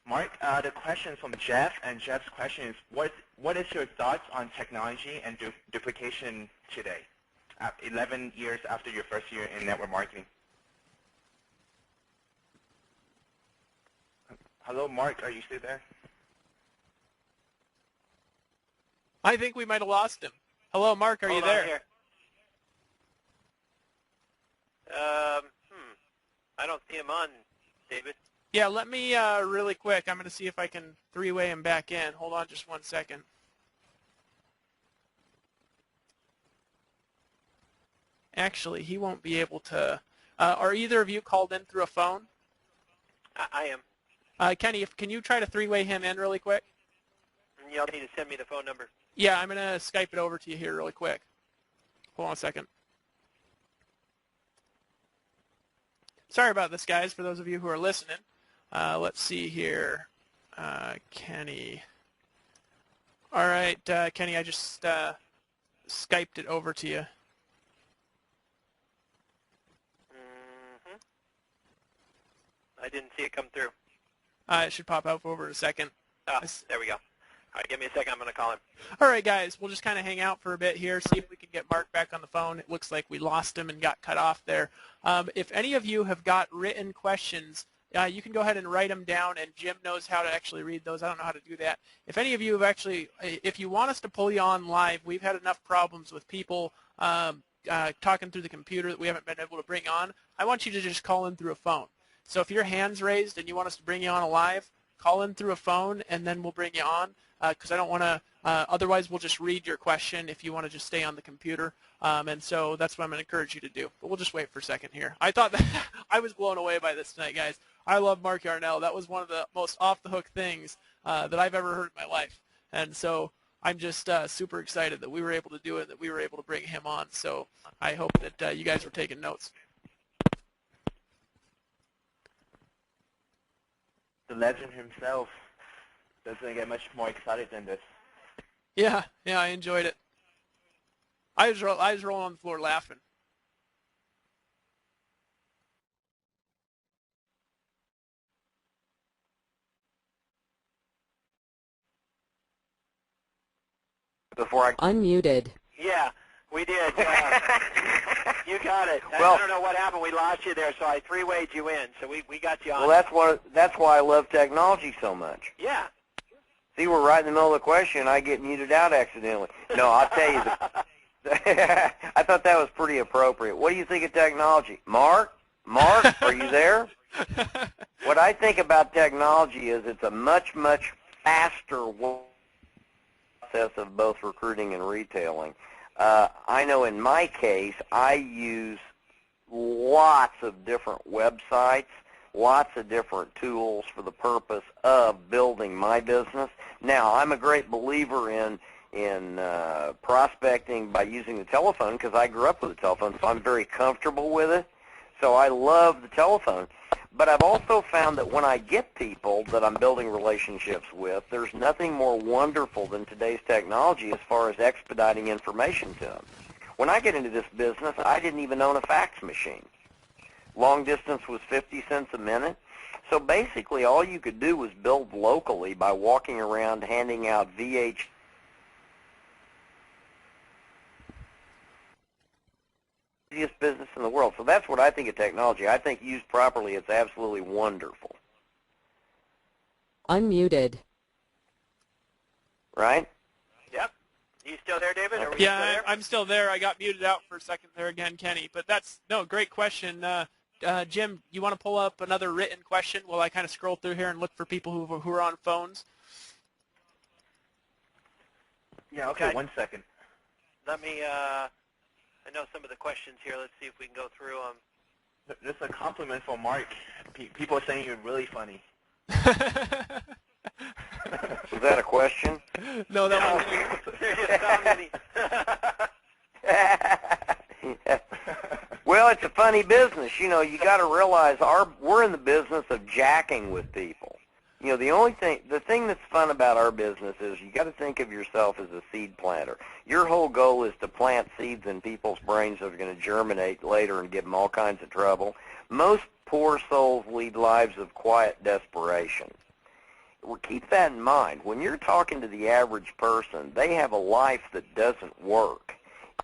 Mark, the question from Jeff, and Jeff's question is, what is your thoughts on technology and duplication today, 11 years after your first year in network marketing? Hello, Mark, are you still there? I think we might have lost him. Hello, Mark, are you Hold on there? here. I don't see him on, David. Yeah, let me really quick. I'm going to see if I can three-way him back in. Hold on just 1 second. Actually, he won't be able to. Are either of you called in through a phone? I am. Kenny, can you try to three-way him in really quick? You'll need to send me the phone number. Yeah, I'm going to Skype it over to you here really quick. Hold on a second. Sorry about this, guys, for those of you who are listening. Let's see here. Kenny. All right, Kenny, I just Skyped it over to you. I didn't see it come through. It should pop up over in a second. Oh, there we go. All right, give me a second. I'm going to call him. All right, guys, we'll just kind of hang out for a bit here, see if we can get Mark back on the phone. It looks like we lost him and got cut off there. If any of you have got written questions, you can go ahead and write them down, and Jim knows how to actually read those. I don't know how to do that. If any of you have actually, if you want us to pull you on live, we've had enough problems with people talking through the computer that we haven't been able to bring on. I want you to just call in through a phone. So if your hand's raised and you want us to bring you on live, call in through a phone, and then we'll bring you on, because I don't want to Otherwise, we'll just read your question if you want to just stay on the computer. And so that's what I'm going to encourage you to do. But we'll just wait for a second here. I thought that I was blown away by this tonight, guys. I love Mark Yarnell. That was one of the most off-the-hook things that I've ever heard in my life. And so I'm just super excited that we were able to do it, that we were able to bring him on. So I hope that you guys were taking notes. The legend himself doesn't get much more excited than this. Yeah, I enjoyed it. I was rolling on the floor laughing. Before I Unmuted. Yeah, we did. You got it. Well, I don't know what happened. We lost you there, so I three-wayed you in. So we got you on. well, that's why I love technology so much. Yeah. See, we're right in the middle of the question. I get muted out accidentally. No, I'll tell you. I thought that was pretty appropriate. What do you think of technology? Mark, are you there? What I think about technology is it's a much, much faster process of both recruiting and retailing. I know in my case, I use lots of different websites, lots of different tools for the purpose of building my business. Now, I'm a great believer in prospecting by using the telephone because I grew up with a telephone, so I'm very comfortable with it. So I love the telephone. But I've also found that when I get people that I'm building relationships with, there's nothing more wonderful than today's technology as far as expediting information to them. When I get into this business, I didn't even own a fax machine. Long distance was 50 cents a minute. So basically all you could do was build locally by walking around handing out VH. Easiest business in the world. So that's what I think of technology. I think used properly, it's absolutely wonderful. Unmuted. Right? Yep. You still there, David? Are we Yeah, still there? I'm still there. I got muted out for a second there again, Kenny. But that's, no, great question. Jim, you want to pull up another written question while I kind of scroll through here and look for people who are on phones? Yeah, okay, 1 second. Let me, I know some of the questions here. Let's see if we can go through them. Just a compliment for Mark. People are saying you're really funny. Was that a question? No, that was Well, it's a funny business. You know, you got to realize we're in the business of jacking with people. You know, the thing that's fun about our business is you got to think of yourself as a seed planter. Your whole goal is to plant seeds in people's brains that are going to germinate later and give them all kinds of trouble. Most poor souls lead lives of quiet desperation. Well, keep that in mind. When you're talking to the average person, they have a life that doesn't work.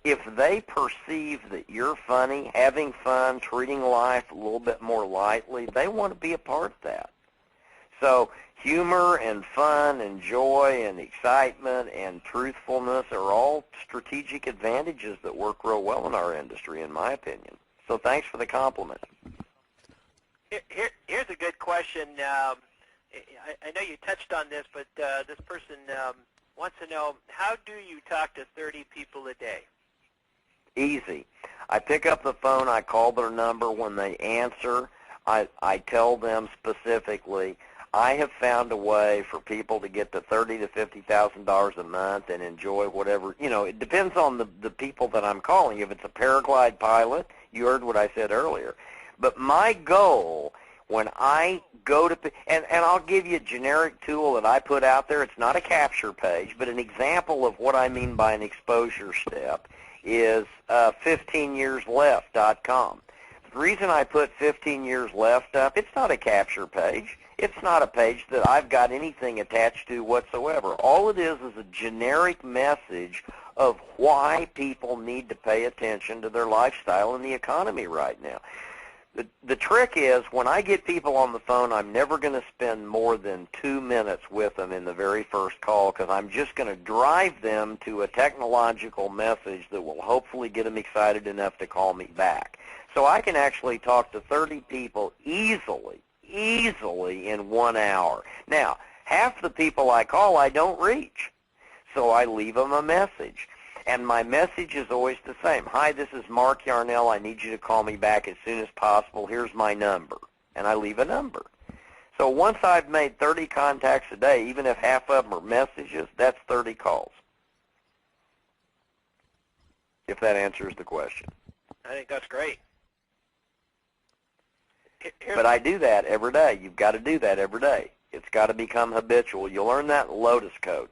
If they perceive that you're funny, having fun, treating life a little bit more lightly, they want to be a part of that. So humor and fun and joy and excitement and truthfulness are all strategic advantages that work real well in our industry, in my opinion. So thanks for the compliment. Here's a good question. I know you touched on this, but this person wants to know, how do you talk to 30 people a day? Easy. I pick up the phone, I call their number. When they answer, I tell them specifically, I have found a way for people to get to $30,000 to $50,000 a month and enjoy whatever, you know, it depends on the people that I'm calling. If it's a paraglide pilot, you heard what I said earlier. But my goal when I go to, and I'll give you a generic tool that I put out there. It's not a capture page, but an example of what I mean by an exposure step is 15yearsleft.com. The reason I put 15 years left up, it's not a capture page. It's not a page that I've got anything attached to whatsoever. All it is a generic message of why people need to pay attention to their lifestyle and the economy right now. The trick is, when I get people on the phone, I'm never going to spend more than 2 minutes with them in the very first call, because I'm just going to drive them to a technological message that will hopefully get them excited enough to call me back. So I can actually talk to 30 people easily in 1 hour. Now, half the people I call I don't reach. So I leave them a message. And my message is always the same. Hi, this is Mark Yarnell. I need you to call me back as soon as possible. Here's my number. And I leave a number. So once I've made 30 contacts a day, even if half of them are messages, that's 30 calls. If that answers the question. I think that's great. But I do that every day. You've got to do that every day. It's got to become habitual. You'll learn that in Lotus Code.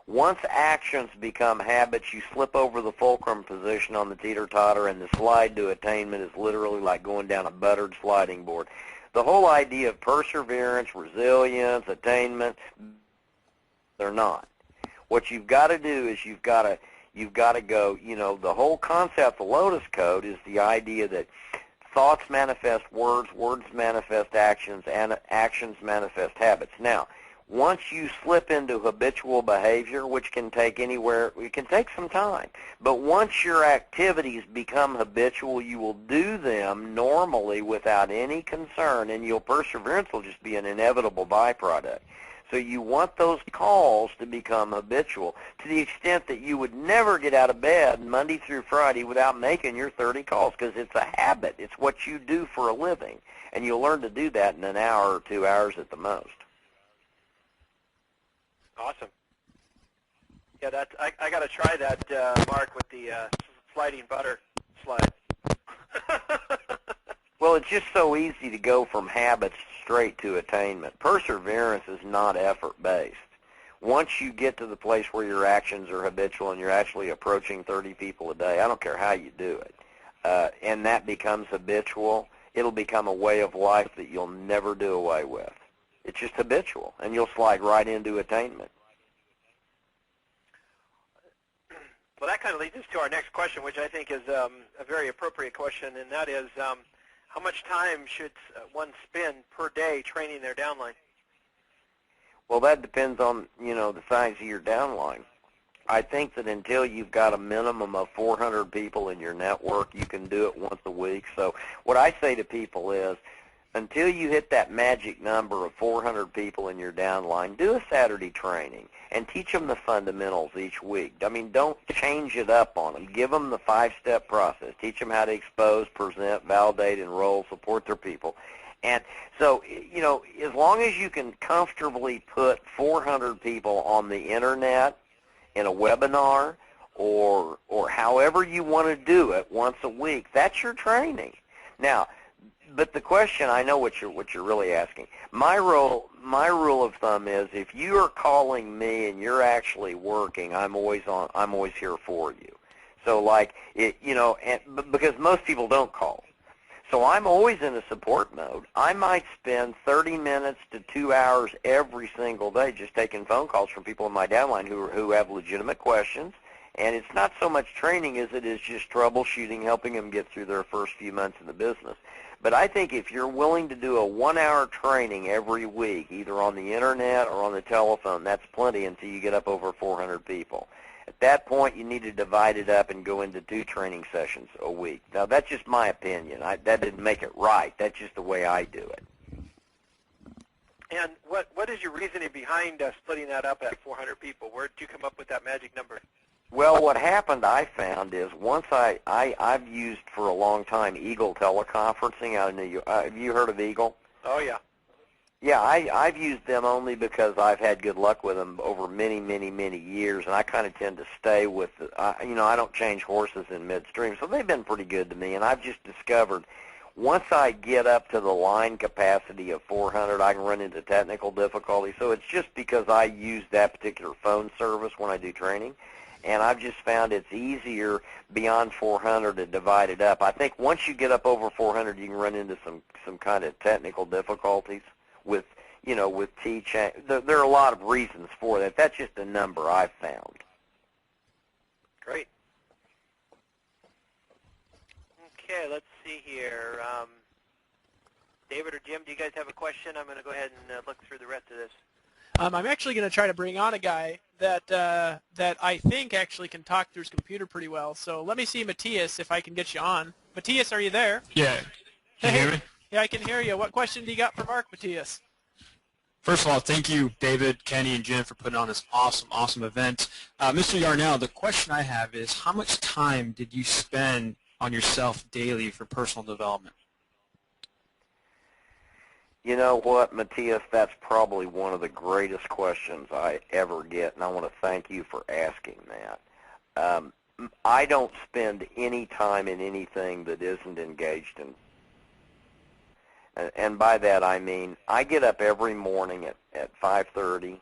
Once actions become habits, you slip over the fulcrum position on the teeter-totter, and the slide to attainment is literally like going down a buttered sliding board. The whole idea of perseverance, resilience, attainment, they're not. What you've got to do is you've got to go, the whole concept of Lotus Code is the idea that thoughts manifest words, words manifest actions, and actions manifest habits. Now, once you slip into habitual behavior, which can take anywhere, it can take some time, but once your activities become habitual, you will do them normally without any concern, and your perseverance will just be an inevitable byproduct. So you want those calls to become habitual to the extent that you would never get out of bed Monday through Friday without making your 30 calls, because it's a habit. It's what you do for a living, and you'll learn to do that in an hour or 2 hours at the most. Awesome. Yeah, that's I got to try that, Mark, with the sliding butter slide. Well, it's just so easy to go from habits straight to attainment. Perseverance is not effort-based. Once you get to the place where your actions are habitual and you're actually approaching 30 people a day, I don't care how you do it, and that becomes habitual, it'll become a way of life that you'll never do away with. It's just habitual, and you'll slide right into attainment. Well, that kind of leads us to our next question, which I think is a very appropriate question, and that is, how much time should one spend per day training their downline? Well, that depends on, the size of your downline. I think that until you've got a minimum of 400 people in your network, you can do it once a week. So what I say to people is, until you hit that magic number of 400 people in your downline, do a Saturday training and teach them the fundamentals each week. I mean, don't change it up on them. Give them the 5-step process. Teach them how to expose, present, validate, enroll, support their people. And so, as long as you can comfortably put 400 people on the Internet in a webinar or however you want to do it once a week, that's your training. Now, but the question, I know what you're really asking. My rule of thumb is, if you are calling me and you're actually working, I'm always here for you. So because most people don't call. So I'm always in a support mode. I might spend 30 minutes to 2 hours every single day just taking phone calls from people in my downline who have legitimate questions. And it's not so much training as it is just troubleshooting, helping them get through their first few months in the business. But I think if you're willing to do a 1-hour training every week, either on the Internet or on the telephone, that's plenty until you get up over 400 people. At that point, you need to divide it up and go into 2 training sessions a week. Now, that's just my opinion. That didn't make it right. That's just the way I do it. And what is your reasoning behind splitting that up at 400 people? Where did you come up with that magic number? Well, what happened, I found, is once I've used for a long time Eagle teleconferencing out in New York. Have you heard of Eagle? Oh, yeah. Yeah, I've used them only because I've had good luck with them over many, many, many years, and I kind of tend to stay with, I don't change horses in midstream, so they've been pretty good to me, and I've just discovered once I get up to the line capacity of 400, I can run into technical difficulty, so it's just because I use that particular phone service when I do training. And I've just found it's easier beyond 400 to divide it up. I think once you get up over 400, you can run into some kind of technical difficulties with teaching. There are a lot of reasons for that. That's just a number I've found. Great. Okay, let's see here. David or Jim, do you guys have a question? I'm going to go ahead and look through the rest of this. I'm actually going to try to bring on a guy that I think actually can talk through his computer pretty well. So let me see, Matthias, if I can get you on. Matthias, are you there? Yeah. Can you hear me? Yeah, I can hear you. What question do you got for Mark, Matthias? First of all, thank you, David, Kenny, and Jim, for putting on this awesome, awesome event. Mr. Yarnell, the question I have is, how much time did you spend on yourself daily for personal development? You know what, Matthias, that's probably one of the greatest questions I ever get, and I want to thank you for asking that. I don't spend any time in anything that isn't engaged in. And by that I mean I get up every morning at 5:30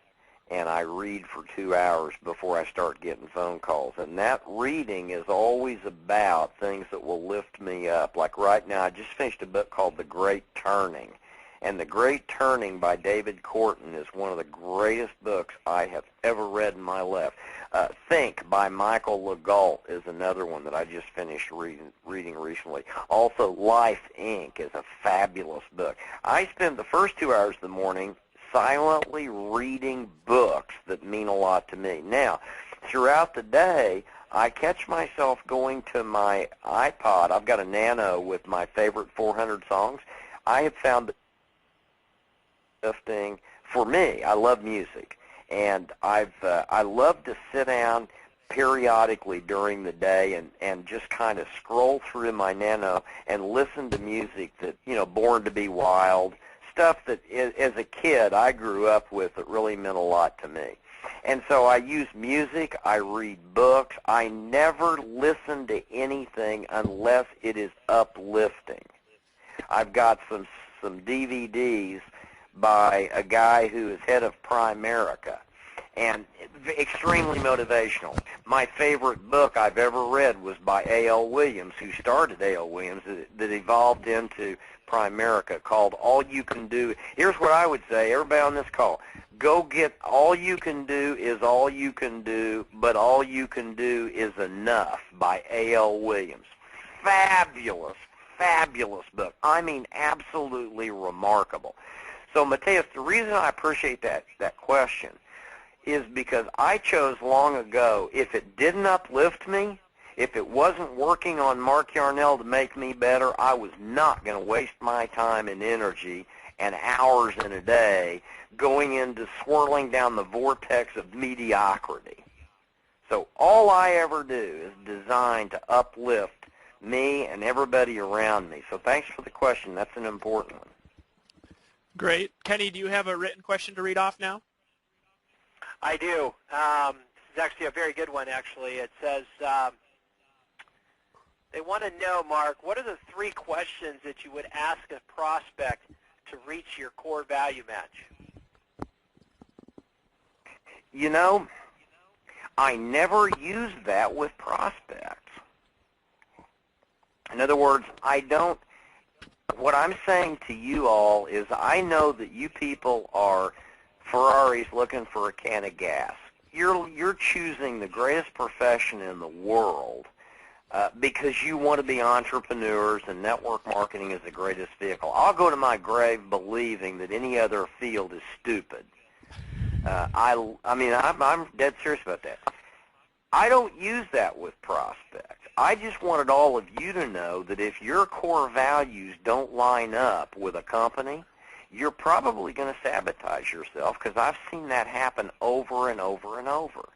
and I read for 2 hours before I start getting phone calls. And that reading is always about things that will lift me up. Like right now, I just finished a book called The Great Turning. And The Great Turning by David Corton is one of the greatest books I have ever read in my life. Think by Michael Legault is another one that I just finished reading recently. Also, Life, Inc. is a fabulous book. I spend the first 2 hours of the morning silently reading books that mean a lot to me. Now, throughout the day, I catch myself going to my iPod. I've got a Nano with my favorite 400 songs. I have found that for me, I love music, and I love to sit down periodically during the day and just kind of scroll through my Nano and listen to music that, you know, Born to Be Wild, stuff that as a kid I grew up with that really meant a lot to me. And so I use music, I read books, I never listen to anything unless it is uplifting. I've got some DVDs by a guy who is head of Primerica, and extremely motivational. My favorite book I've ever read was by A.L. Williams, who started A.L. Williams, that evolved into Primerica, called All You Can Do. Here's what I would say, everybody on this call, go get All You Can Do is All You Can Do, but All You Can Do is Enough by A.L. Williams. Fabulous, fabulous book. I mean, absolutely remarkable. So, Matthias, the reason I appreciate that question is because I chose long ago, if it didn't uplift me, if it wasn't working on Mark Yarnell to make me better, I was not going to waste my time and energy and hours in a day going into swirling down the vortex of mediocrity. So all I ever do is designed to uplift me and everybody around me. So thanks for the question. That's an important one. Great. Kenny, do you have a written question to read off now? I do. This is actually a very good one, actually. It says, they want to know, Mark, what are the 3 questions that you would ask a prospect to reach your core value match? You know, I never use that with prospects. In other words, what I'm saying to you all is I know that you people are Ferraris looking for a can of gas. You're choosing the greatest profession in the world because you want to be entrepreneurs, and network marketing is the greatest vehicle. I'll go to my grave believing that any other field is stupid. I'm dead serious about that. I don't use that with prospects. I just wanted all of you to know that if your core values don't line up with a company, you're probably going to sabotage yourself, because I've seen that happen over and over and over.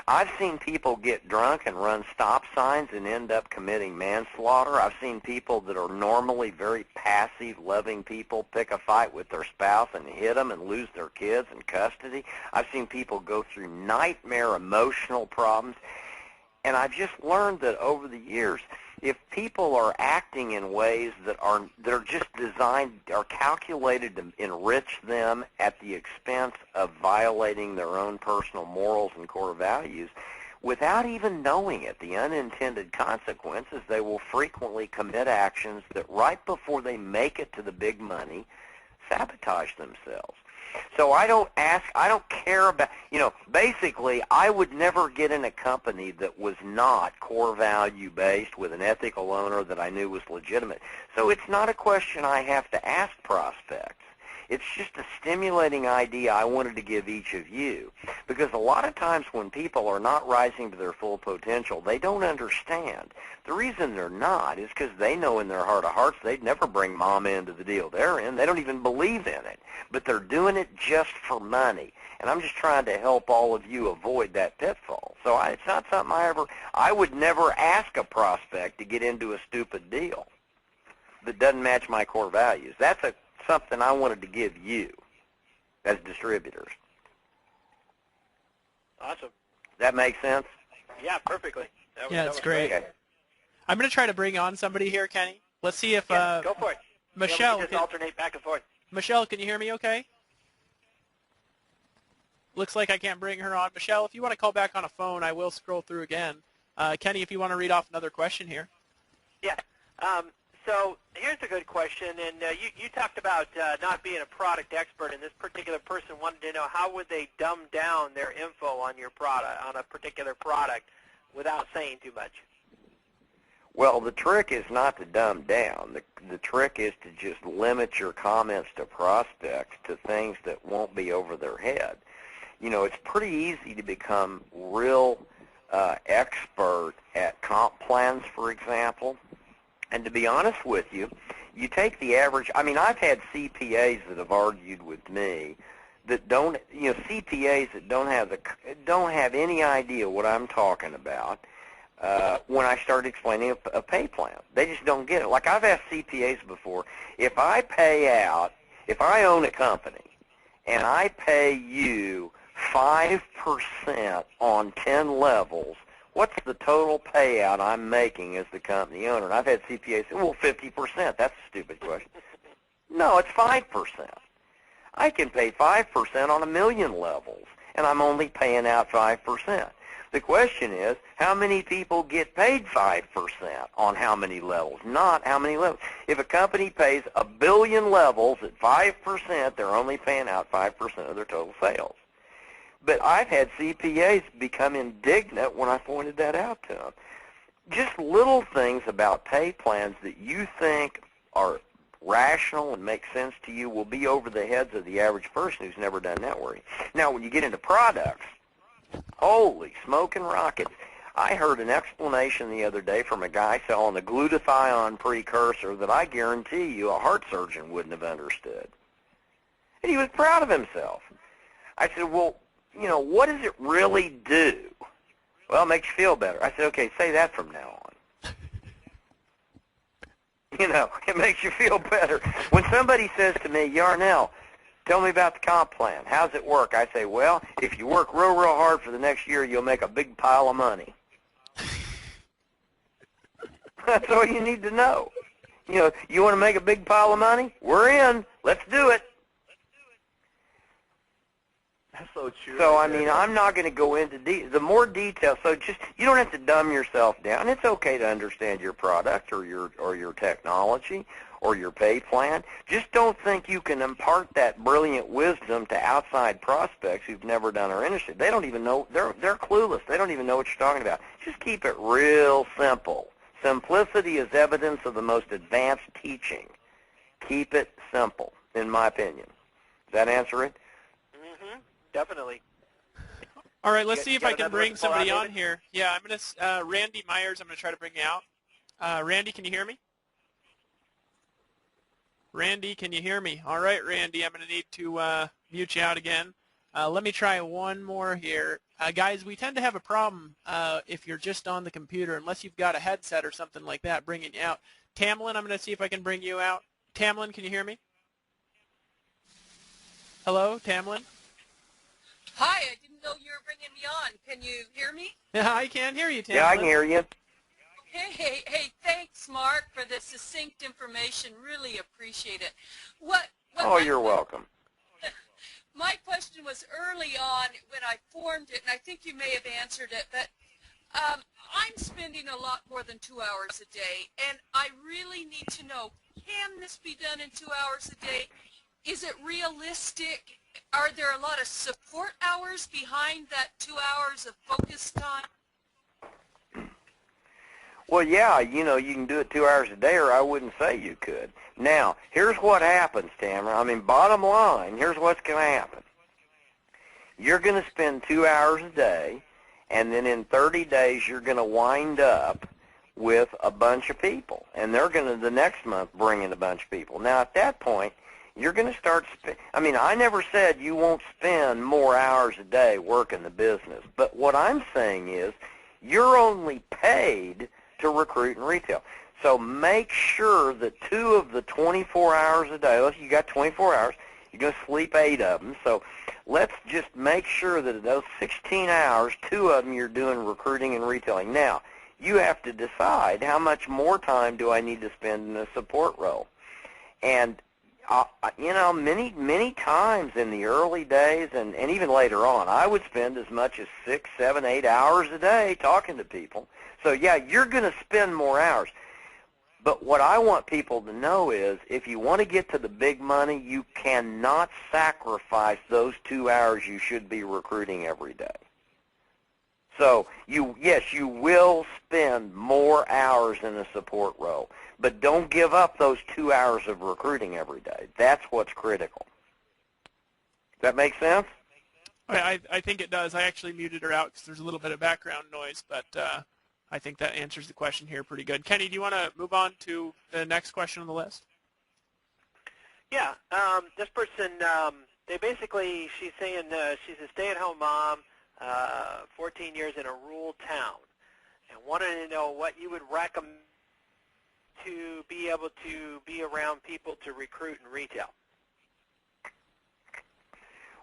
I've seen people get drunk and run stop signs and end up committing manslaughter. I've seen people that are normally very passive, loving people pick a fight with their spouse and hit them and lose their kids in custody. I've seen people go through nightmare emotional problems. And I've just learned that over the years, if people are acting in ways that are just designed, are calculated to enrich them at the expense of violating their own personal morals and core values, without even knowing it, the unintended consequences, they will frequently commit actions that right before they make it to the big money, sabotage themselves. So I don't care about, basically I would never get in a company that was not core value based with an ethical owner that I knew was legitimate. So it's not a question I have to ask prospects. It's just a stimulating idea I wanted to give each of you, because a lot of times when people are not rising to their full potential, they don't understand. The reason they're not is because they know in their heart of hearts they'd never bring mama into the deal they're in. They don't even believe in it, but they're doing it just for money. And I'm just trying to help all of you avoid that pitfall. So it's not something I would never ask a prospect to get into a stupid deal that doesn't match my core values. That's something I wanted to give you as distributors. Awesome. Does that make sense? Yeah, perfectly. That's great. Okay. I'm going to try to bring on somebody here, Kenny. Let's see if go for it. Michelle. Yeah, we can just alternate back and forth. Michelle, can you hear me okay? Looks like I can't bring her on. Michelle, if you want to call back on a phone, I will scroll through again. Kenny, if you want to read off another question here. Yeah. So here's a good question, and you talked about not being a product expert, and this particular person wanted to know how would they dumb down their info on your product, on a particular product, without saying too much. Well, the trick is not to dumb down. The trick is to just limit your comments to prospects to things that won't be over their head. You know, it's pretty easy to become real expert at comp plans, for example. And to be honest with you, you take the average. I mean, I've had CPAs that have argued with me that don't, CPAs that don't have any idea what I'm talking about when I start explaining a pay plan. They just don't get it. Like I've asked CPAs before, if I own a company and I pay you 5% on 10 levels, what's the total payout I'm making as the company owner? And I've had CPAs say, well, 50%. That's a stupid question. No, it's 5%. I can pay 5% on 1,000,000 levels, and I'm only paying out 5%. The question is, how many people get paid 5% on how many levels, not how many levels. If a company pays 1 billion levels at 5%, they're only paying out 5% of their total sales. But I've had CPAs become indignant when I pointed that out to them. Just little things about pay plans that you think are rational and make sense to you will be over the heads of the average person who's never done networking. Now, when you get into products, holy smoke and rockets. I heard an explanation the other day from a guy selling a glutathione precursor that I guarantee you a heart surgeon wouldn't have understood. And he was proud of himself. I said, well, what does it really do? Well, it makes you feel better. I said, okay, say that from now on. It makes you feel better. When somebody says to me, Yarnell, tell me about the comp plan. How's it work? I say, well, if you work real, real hard for the next year, you'll make a big pile of money. That's all you need to know. You want to make a big pile of money? We're in. Let's do it. That's so true. So, I mean, I'm not going to go into the more detail. So you don't have to dumb yourself down. It's okay to understand your product or your technology or your pay plan. Just don't think you can impart that brilliant wisdom to outside prospects who've never done our industry. They don't even know. They're clueless. They don't even know what you're talking about. Just keep it real simple. Simplicity is evidence of the most advanced teaching. Keep it simple, in my opinion. Does that answer it? Definitely. All right, let's see if I can bring one somebody for on here. Yeah, I'm going to, Randy Myers, I'm going to try to bring you out. Randy, can you hear me? Randy, can you hear me? All right, Randy, I'm going to need to mute you out again. Let me try one more here. Guys, we tend to have a problem if you're just on the computer, unless you've got a headset or something like that bringing you out. Tamlin, I'm going to see if I can bring you out. Tamlin, can you hear me? Hello, Tamlin? Hi, I didn't know you were bringing me on. Can you hear me? Yeah, I can hear you, Tamlin. Yeah, I can hear you. Hey, thanks, Mark, for the succinct information. Really appreciate it. You're welcome. My question was early on when I formed it, and I think you may have answered it, but I'm spending a lot more than 2 hours a day, and I really need to know, can this be done in 2 hours a day? Is it realistic? Are there a lot of support hours behind that 2 hours of focus time? Well, yeah, you know, you can do it 2 hours a day, or I wouldn't say you could. Now, here's what happens, Tamara. I mean, bottom line, here's what's going to happen. You're going to spend 2 hours a day, and then in 30 days you're going to wind up with a bunch of people, and they're going to, the next month, bring in a bunch of people. Now, at that point, you're going to start, I mean, I never said you won't spend more hours a day working the business, but what I'm saying is you're only paid to recruit and retail. So make sure that 2 of the 24 hours a day, let's you got 24 hours, you're going to sleep 8 of them, so let's just make sure that in those 16 hours, 2 of them you're doing recruiting and retailing. Now, you have to decide how much more time do I need to spend in a support role. And, you know, many times in the early days and even later on, I would spend as much as 6, 7, 8 hours a day talking to people. So, yeah, you're going to spend more hours. But what I want people to know is if you want to get to the big money, you cannot sacrifice those 2 hours you should be recruiting every day. So, yes, you will spend more hours in a support role, but don't give up those 2 hours of recruiting every day. That's what's critical. Does that make sense? I think it does. I actually muted her out because there's a little bit of background noise, but I think that answers the question here pretty good. Kenny, do you want to move on to the next question on the list? Yeah, this person, they basically, she's saying she's a stay-at-home mom, 14 years in a rural town, and wanted to know what you would recommend to be able to be around people to recruit and retail.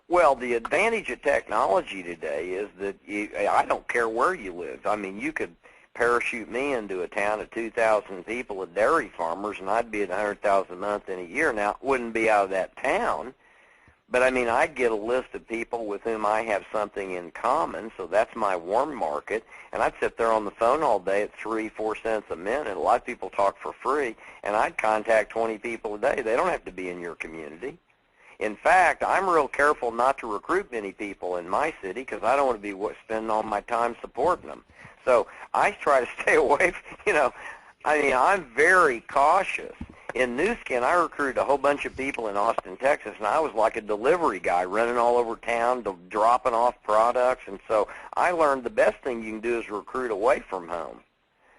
Well, the advantage of technology today is that I don't care where you live. I mean, you could parachute me into a town of 2,000 people of dairy farmers, and I'd be at $100,000 a month in a year. Now, it wouldn't be out of that town, but I mean, I'd get a list of people with whom I have something in common, so that's my warm market, and I'd sit there on the phone all day at 3-4 cents a minute. A lot of people talk for free, and I'd contact 20 people a day. They don't have to be in your community. In fact, I'm real careful not to recruit many people in my city because I don't want to be spending all my time supporting them. So I try to stay away from, you know, I mean, I'm very cautious. In New Skin, I recruited a whole bunch of people in Austin, Texas, and I was like a delivery guy running all over town, dropping off products. And so I learned the best thing you can do is recruit away from home.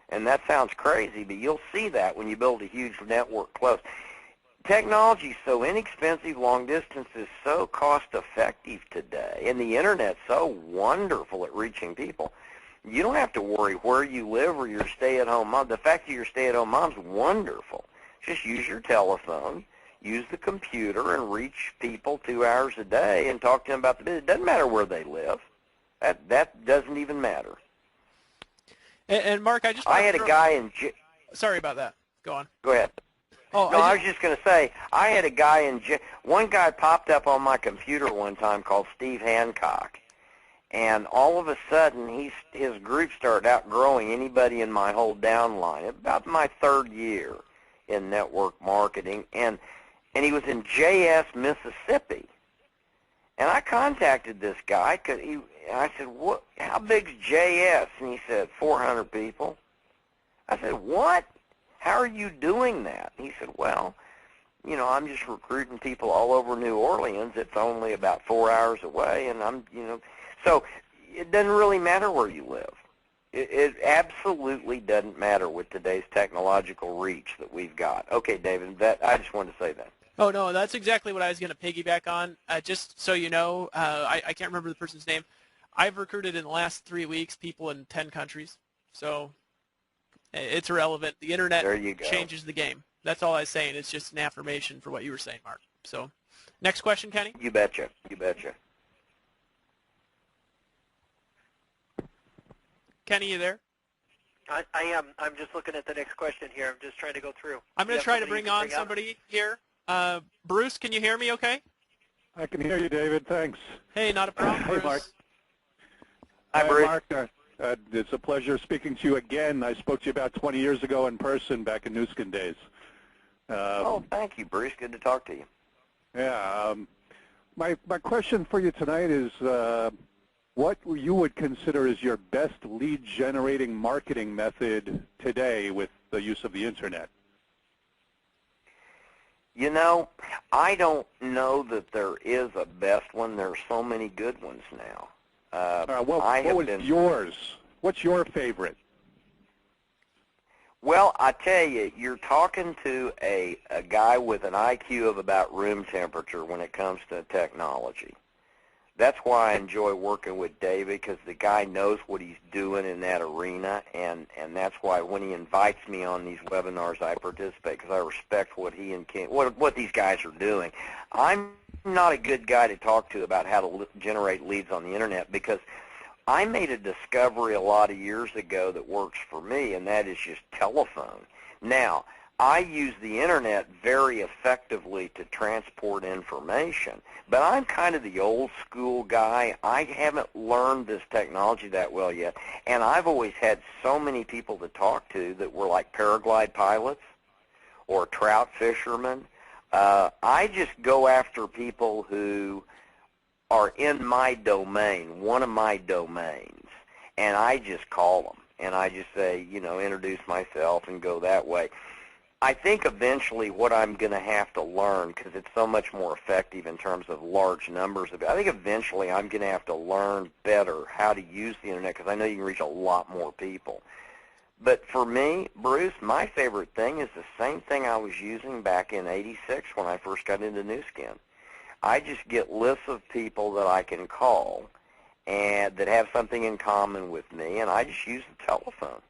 And that sounds crazy, but you'll see that when you build a huge network close. Technology is so inexpensive, long distance is so cost-effective today, and the Internet's so wonderful at reaching people. You don't have to worry where you live or your stay-at-home mom. The fact that you're stay-at-home mom's wonderful. Just use your telephone, use the computer, and reach people 2 hours a day and talk to them about the business. It doesn't matter where they live. That doesn't even matter. And Mark, I had a guy in... Sorry about that. Go on. Go ahead. Oh, no, I was just going to say, I had a guy in... One guy popped up on my computer one time called Steve Hancock. And all of a sudden, his group started outgrowing anybody in my whole downline. About my 3rd year in network marketing, and he was in JS, Mississippi. And I contacted this guy because I said, "What? How big's JS?" And he said, 400 people. I said, "What? How are you doing that?" And he said, "Well, you know, I'm just recruiting people all over New Orleans. It's only about 4 hours away, and I'm, you know." So it doesn't really matter where you live. It absolutely doesn't matter with today's technological reach that we've got. Okay, David, I just wanted to say that. Oh, no, that's exactly what I was going to piggyback on. Just so you know, I can't remember the person's name. I've recruited in the last 3 weeks people in 10 countries. So it's irrelevant. The Internet changes the game. That's all I was saying. It's just an affirmation for what you were saying, Mark. So next question, Kenny? You betcha. You betcha. Kenny, you there? I am. I'm just looking at the next question here. I'm just trying to go through. I'm going to try to bring on somebody here. Bruce, can you hear me okay? I can hear you, David. Thanks. Hey, not a problem, Bruce. Hey, Mark. Hi, Bruce. Mark, it's a pleasure speaking to you again. I spoke to you about 20 years ago in person back in New Skin days. Oh, thank you, Bruce. Good to talk to you. Yeah. My question for you tonight is what you would consider is your best lead-generating marketing method today with the use of the Internet? You know, I don't know that there is a best one. There are so many good ones now. What was yours? What's your favorite? Well, I tell you, you're talking to a guy with an IQ of about room temperature when it comes to technology. That's why I enjoy working with David, because the guy knows what he's doing in that arena, and that's why when he invites me on these webinars, I participate, because I respect what he and Ken, what these guys are doing. I'm not a good guy to talk to about how to generate leads on the Internet, because I made a discovery a lot of years ago that works for me, and that is just telephone. Now, I use the Internet very effectively to transport information, but I'm kind of the old school guy. I haven't learned this technology that well yet, and I've always had so many people to talk to that were like paraglide pilots or trout fishermen. I just go after people who are in my domain, one of my domains, and I just call them, and I just say, you know, introduce myself and go that way. I think eventually what I'm going to have to learn, because it's so much more effective in terms of large numbers of it, I think eventually I'm going to have to learn better how to use the Internet, because I know you can reach a lot more people. But for me, Bruce, my favorite thing is the same thing I was using back in '86 when I first got into Nu Skin. I just get lists of people that I can call and that have something in common with me, and I just use the telephone.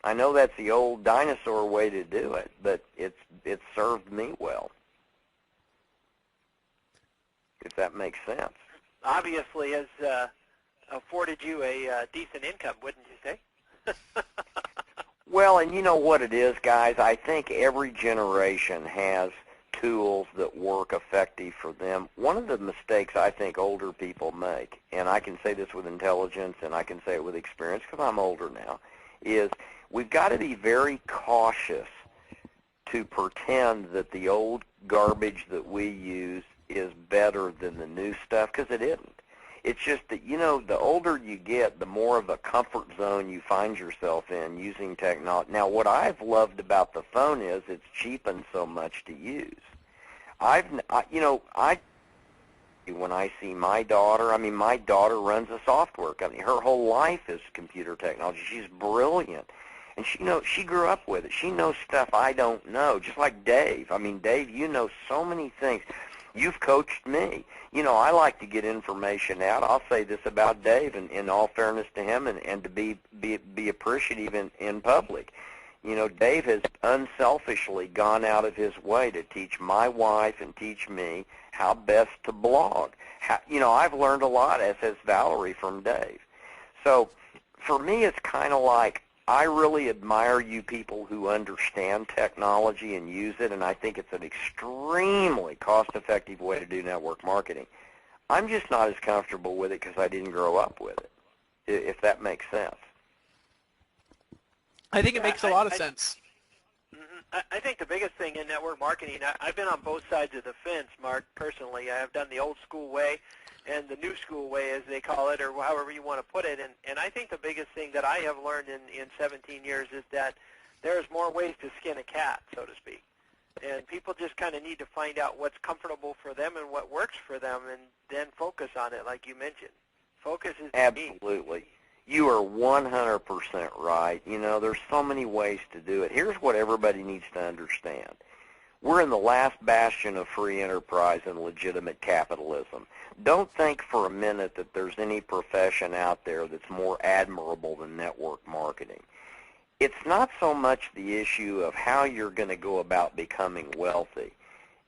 I know that's the old dinosaur way to do it, but it's served me well, if that makes sense. Obviously has afforded you a decent income, wouldn't you say? Well, and you know what it is, guys? I think every generation has tools that work effective for them. One of the mistakes I think older people make, and I can say this with intelligence and I can say it with experience because I'm older now, is we've got to be very cautious to pretend that the old garbage that we use is better than the new stuff, because it isn't. It's just that, you know, the older you get, the more of a comfort zone you find yourself in using technology. Now, what I've loved about the phone is it's cheapened so much to use. When I see my daughter, I mean, my daughter runs a software company. Her whole life is computer technology. She's brilliant. And she grew up with it. She knows stuff I don't know, just like Dave. I mean, Dave, you know so many things. You've coached me. You know, I like to get information out. I'll say this about Dave, in all fairness to him, and to be appreciative in public. You know, Dave has unselfishly gone out of his way to teach my wife and teach me how best to blog. I've learned a lot, as has Valerie, from Dave. So for me, it's kind of like, I really admire you people who understand technology and use it, and I think it's an extremely cost-effective way to do network marketing. I'm just not as comfortable with it because I didn't grow up with it, if that makes sense. I think it makes a lot of sense. I think the biggest thing in network marketing, I've been on both sides of the fence, Mark, personally. I have done the old school way and the new school way, as they call it, or however you want to put it. And I think the biggest thing that I have learned in 17 years is that there's more ways to skin a cat, so to speak. And people just kind of need to find out what's comfortable for them and what works for them, and then focus on it, like you mentioned. Focus is the key. Absolutely. You are 100% right. You know, there's so many ways to do it. Here's what everybody needs to understand. We're in the last bastion of free enterprise and legitimate capitalism. Don't think for a minute that there's any profession out there that's more admirable than network marketing. It's not so much the issue of how you're going to go about becoming wealthy.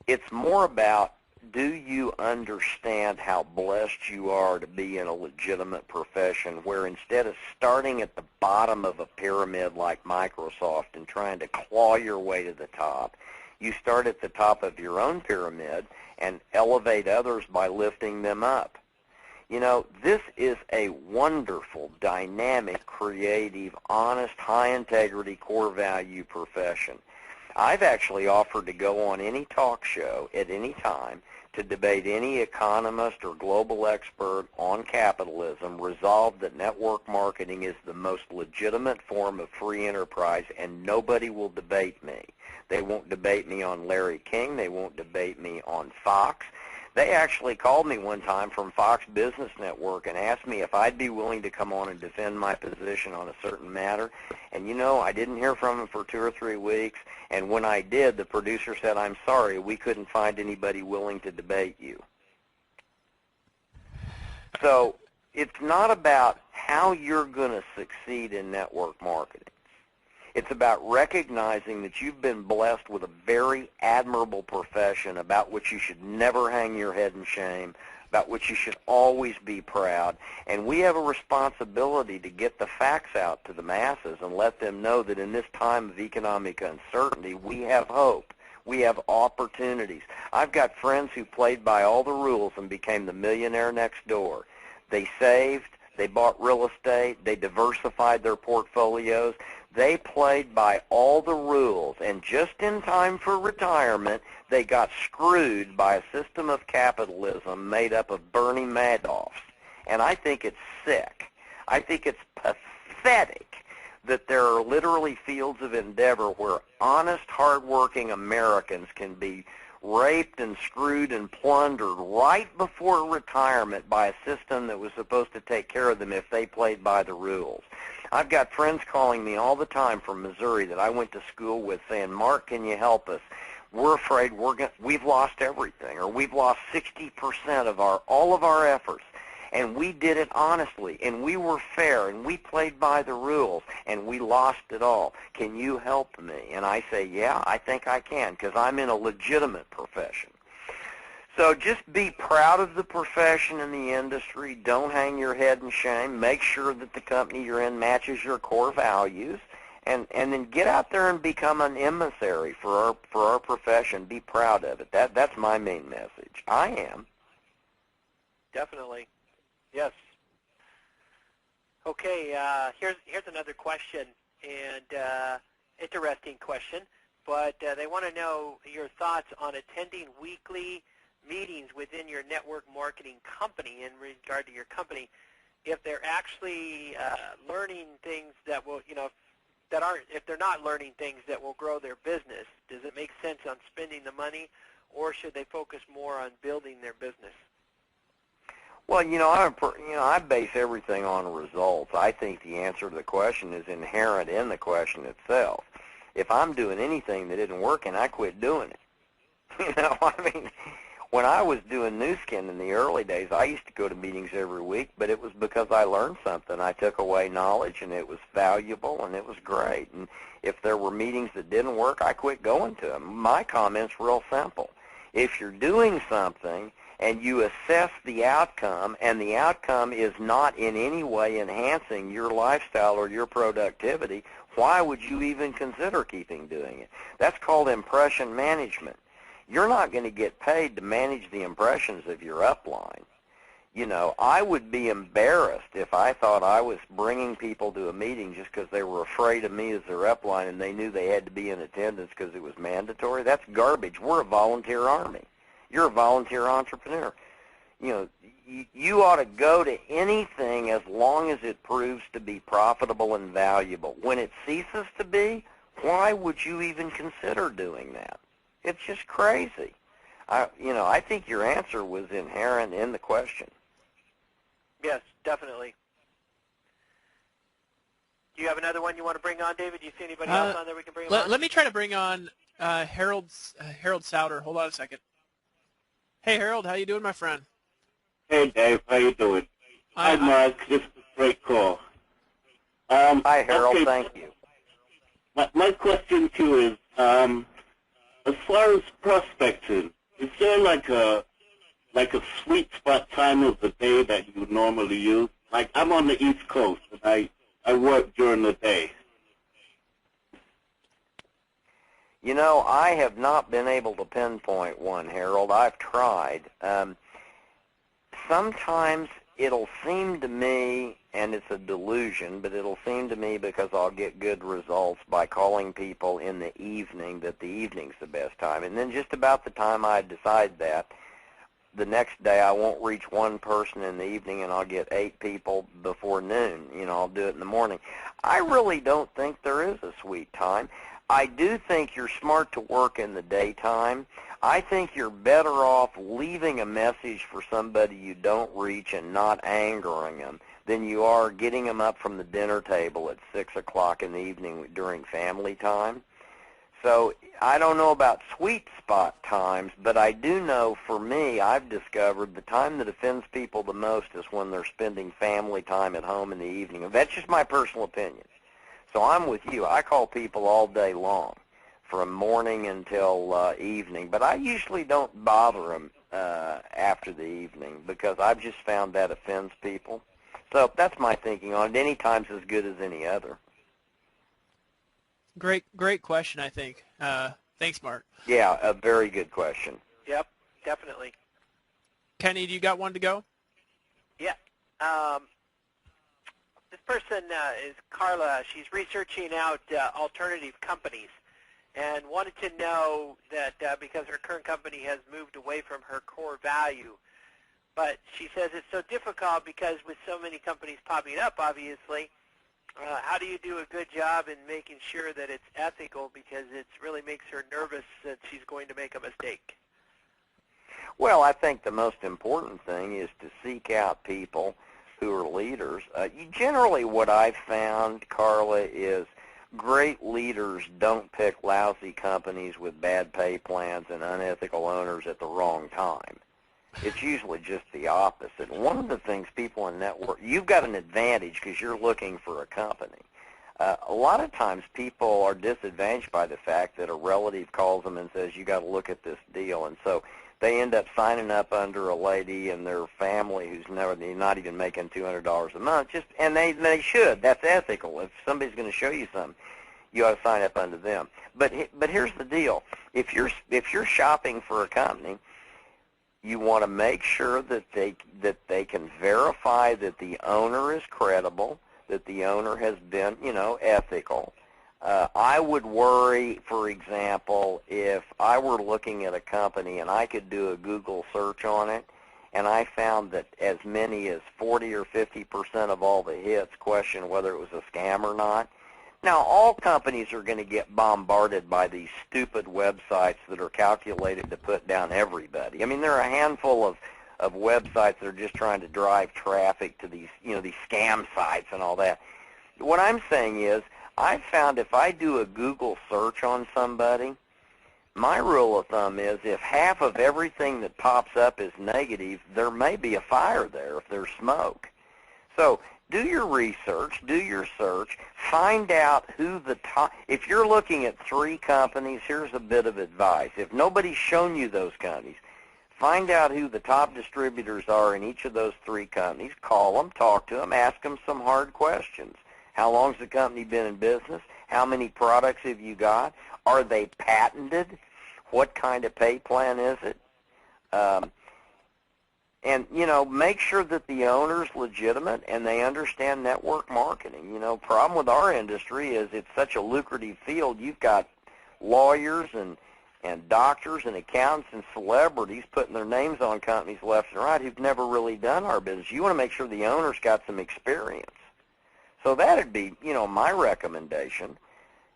It's more about, do you understand how blessed you are to be in a legitimate profession where instead of starting at the bottom of a pyramid like Microsoft and trying to claw your way to the top, you start at the top of your own pyramid and elevate others by lifting them up. You know, this is a wonderful, dynamic, creative, honest, high-integrity, core-value profession. I've actually offered to go on any talk show at any time to debate any economist or global expert on capitalism resolved that network marketing is the most legitimate form of free enterprise, and nobody will debate me. They won't debate me on Larry King. They won't debate me on Fox. They actually called me one time from Fox Business Network and asked me if I'd be willing to come on and defend my position on a certain matter. And, you know, I didn't hear from them for 2 or 3 weeks. And when I did, the producer said, "I'm sorry, we couldn't find anybody willing to debate you." So it's not about how you're going to succeed in network marketing. It's about recognizing that you've been blessed with a very admirable profession about which you should never hang your head in shame, about which you should always be proud. And we have a responsibility to get the facts out to the masses and let them know that in this time of economic uncertainty, we have hope. We have opportunities. I've got friends who played by all the rules and became the millionaire next door. They saved. They bought real estate. They diversified their portfolios. They played by all the rules, and just in time for retirement, they got screwed by a system of capitalism made up of Bernie Madoffs. And I think it's sick. I think it's pathetic that there are literally fields of endeavor where honest, hardworking Americans can be raped and screwed and plundered right before retirement by a system that was supposed to take care of them if they played by the rules. I've got friends calling me all the time from Missouri that I went to school with saying, "Mark, can you help us? We're afraid we've lost everything, or we've lost 60% of all of our efforts. And we did it honestly, and we were fair, and we played by the rules, and we lost it all. Can you help me?" And I say, "Yeah, I think I can, because I'm in a legitimate profession." So just be proud of the profession and the industry. Don't hang your head in shame. Make sure that the company you're in matches your core values, and then get out there and become an emissary for our profession. Be proud of it. That's my main message. I am. Definitely. Yes. Okay, here's another question, and interesting question, but they want to know your thoughts on attending weekly meetings within your network marketing company in regard to your company, if they're actually learning things that will, if they're not learning things that will grow their business. Does it make sense on spending the money, or should they focus more on building their business? Well, I base everything on results. I think the answer to the question is inherent in the question itself. If I'm doing anything that isn't working, I quit doing it. When I was doing Nu Skin in the early days, I used to go to meetings every week, but it was because I learned something. I took away knowledge, and it was valuable, and it was great. And if there were meetings that didn't work, I quit going to them. My comment's real simple. If you're doing something and you assess the outcome, and the outcome is not in any way enhancing your lifestyle or your productivity, why would you even consider keeping doing it? That's called impression management. You're not going to get paid to manage the impressions of your upline. I would be embarrassed if I thought I was bringing people to a meeting just because they were afraid of me as their upline and they knew they had to be in attendance because it was mandatory. That's garbage. We're a volunteer army. You're a volunteer entrepreneur. You ought to go to anything as long as it proves to be profitable and valuable. When it ceases to be, why would you even consider doing that? It's just crazy. I think your answer was inherent in the question. Yes, definitely. Do you have another one you want to bring on, David? Do you see anybody else on there we can bring on? Let me try to bring on Harold Souter. Hold on a second. Hey, Harold, how you doing, my friend? Hey, Dave. How you doing? Hi, Mark. This is a great call. Hi, Harold. Okay. Thank you. My question to you is, as far as prospecting, is there like a sweet spot time of the day that you normally use? Like, I'm on the East Coast, and I work during the day. I have not been able to pinpoint one, Harold. I've tried. Sometimes it'll seem to me, and it's a delusion, but it'll seem to me because I'll get good results by calling people in the evening that the evening's the best time. And then just about the time I decide that, the next day I won't reach one person in the evening, and I'll get 8 people before noon. I'll do it in the morning. I really don't think there is a sweet time. I do think you're smart to work in the daytime. I think you're better off leaving a message for somebody you don't reach and not angering them than you are getting them up from the dinner table at 6 o'clock in the evening during family time. So I don't know about sweet spot times, but I do know for me, I've discovered the time that offends people the most is when they're spending family time at home in the evening. That's just my personal opinion. So I'm with you. I call people all day long, from morning until evening, but I usually don't bother them after the evening because I've just found that offends people. So that's my thinking on it. Any time's as good as any other. Great question, I think. Thanks, Mark. Yeah, a very good question. Yep, definitely. Kenny, do you got one to go? Yeah. This person is Carla. She's researching out alternative companies and wanted to know that because her current company has moved away from her core value. But she says it's so difficult because with so many companies popping up, obviously, how do you do a good job in making sure that it's ethical, because it really makes her nervous that she's going to make a mistake? Well, I think the most important thing is to seek out people who are leaders. Generally what I've found, Carla, is great leaders don't pick lousy companies with bad pay plans and unethical owners at the wrong time. It's usually just the opposite. One of the things people in network, you've got an advantage because you're looking for a company. A lot of times people are disadvantaged by the fact that a relative calls them and says, you got to look at this deal. And so they end up signing up under a lady and their family who's not even making $200 a month. And they should. That's ethical. If somebody's going to show you something, you ought to sign up under them. But here's the deal. If you're shopping for a company, you want to make sure that they can verify that the owner is credible, that the owner has been, ethical. I would worry, for example, if I were looking at a company and I could do a Google search on it, and I found that as many as 40 or 50% of all the hits question whether it was a scam or not. Now, all companies are going to get bombarded by these stupid websites that are calculated to put down everybody. I mean, there are a handful of websites that are just trying to drive traffic to these, these scam sites and all that. What I'm saying is, I've found if I do a Google search on somebody, my rule of thumb is if half of everything that pops up is negative, there may be a fire there if there's smoke. So do your research, do your search, find out who the top, if you're looking at 3 companies, here's a bit of advice. If nobody's shown you those companies, find out who the top distributors are in each of those 3 companies, call them, talk to them, ask them some hard questions. How long's the company been in business? How many products have you got? Are they patented? What kind of pay plan is it? And, make sure that the owner's legitimate and they understand network marketing. Problem with our industry is it's such a lucrative field. You've got lawyers and doctors and accountants and celebrities putting their names on companies left and right who've never really done our business. You want to make sure the owner's got some experience. So that'd be, my recommendation.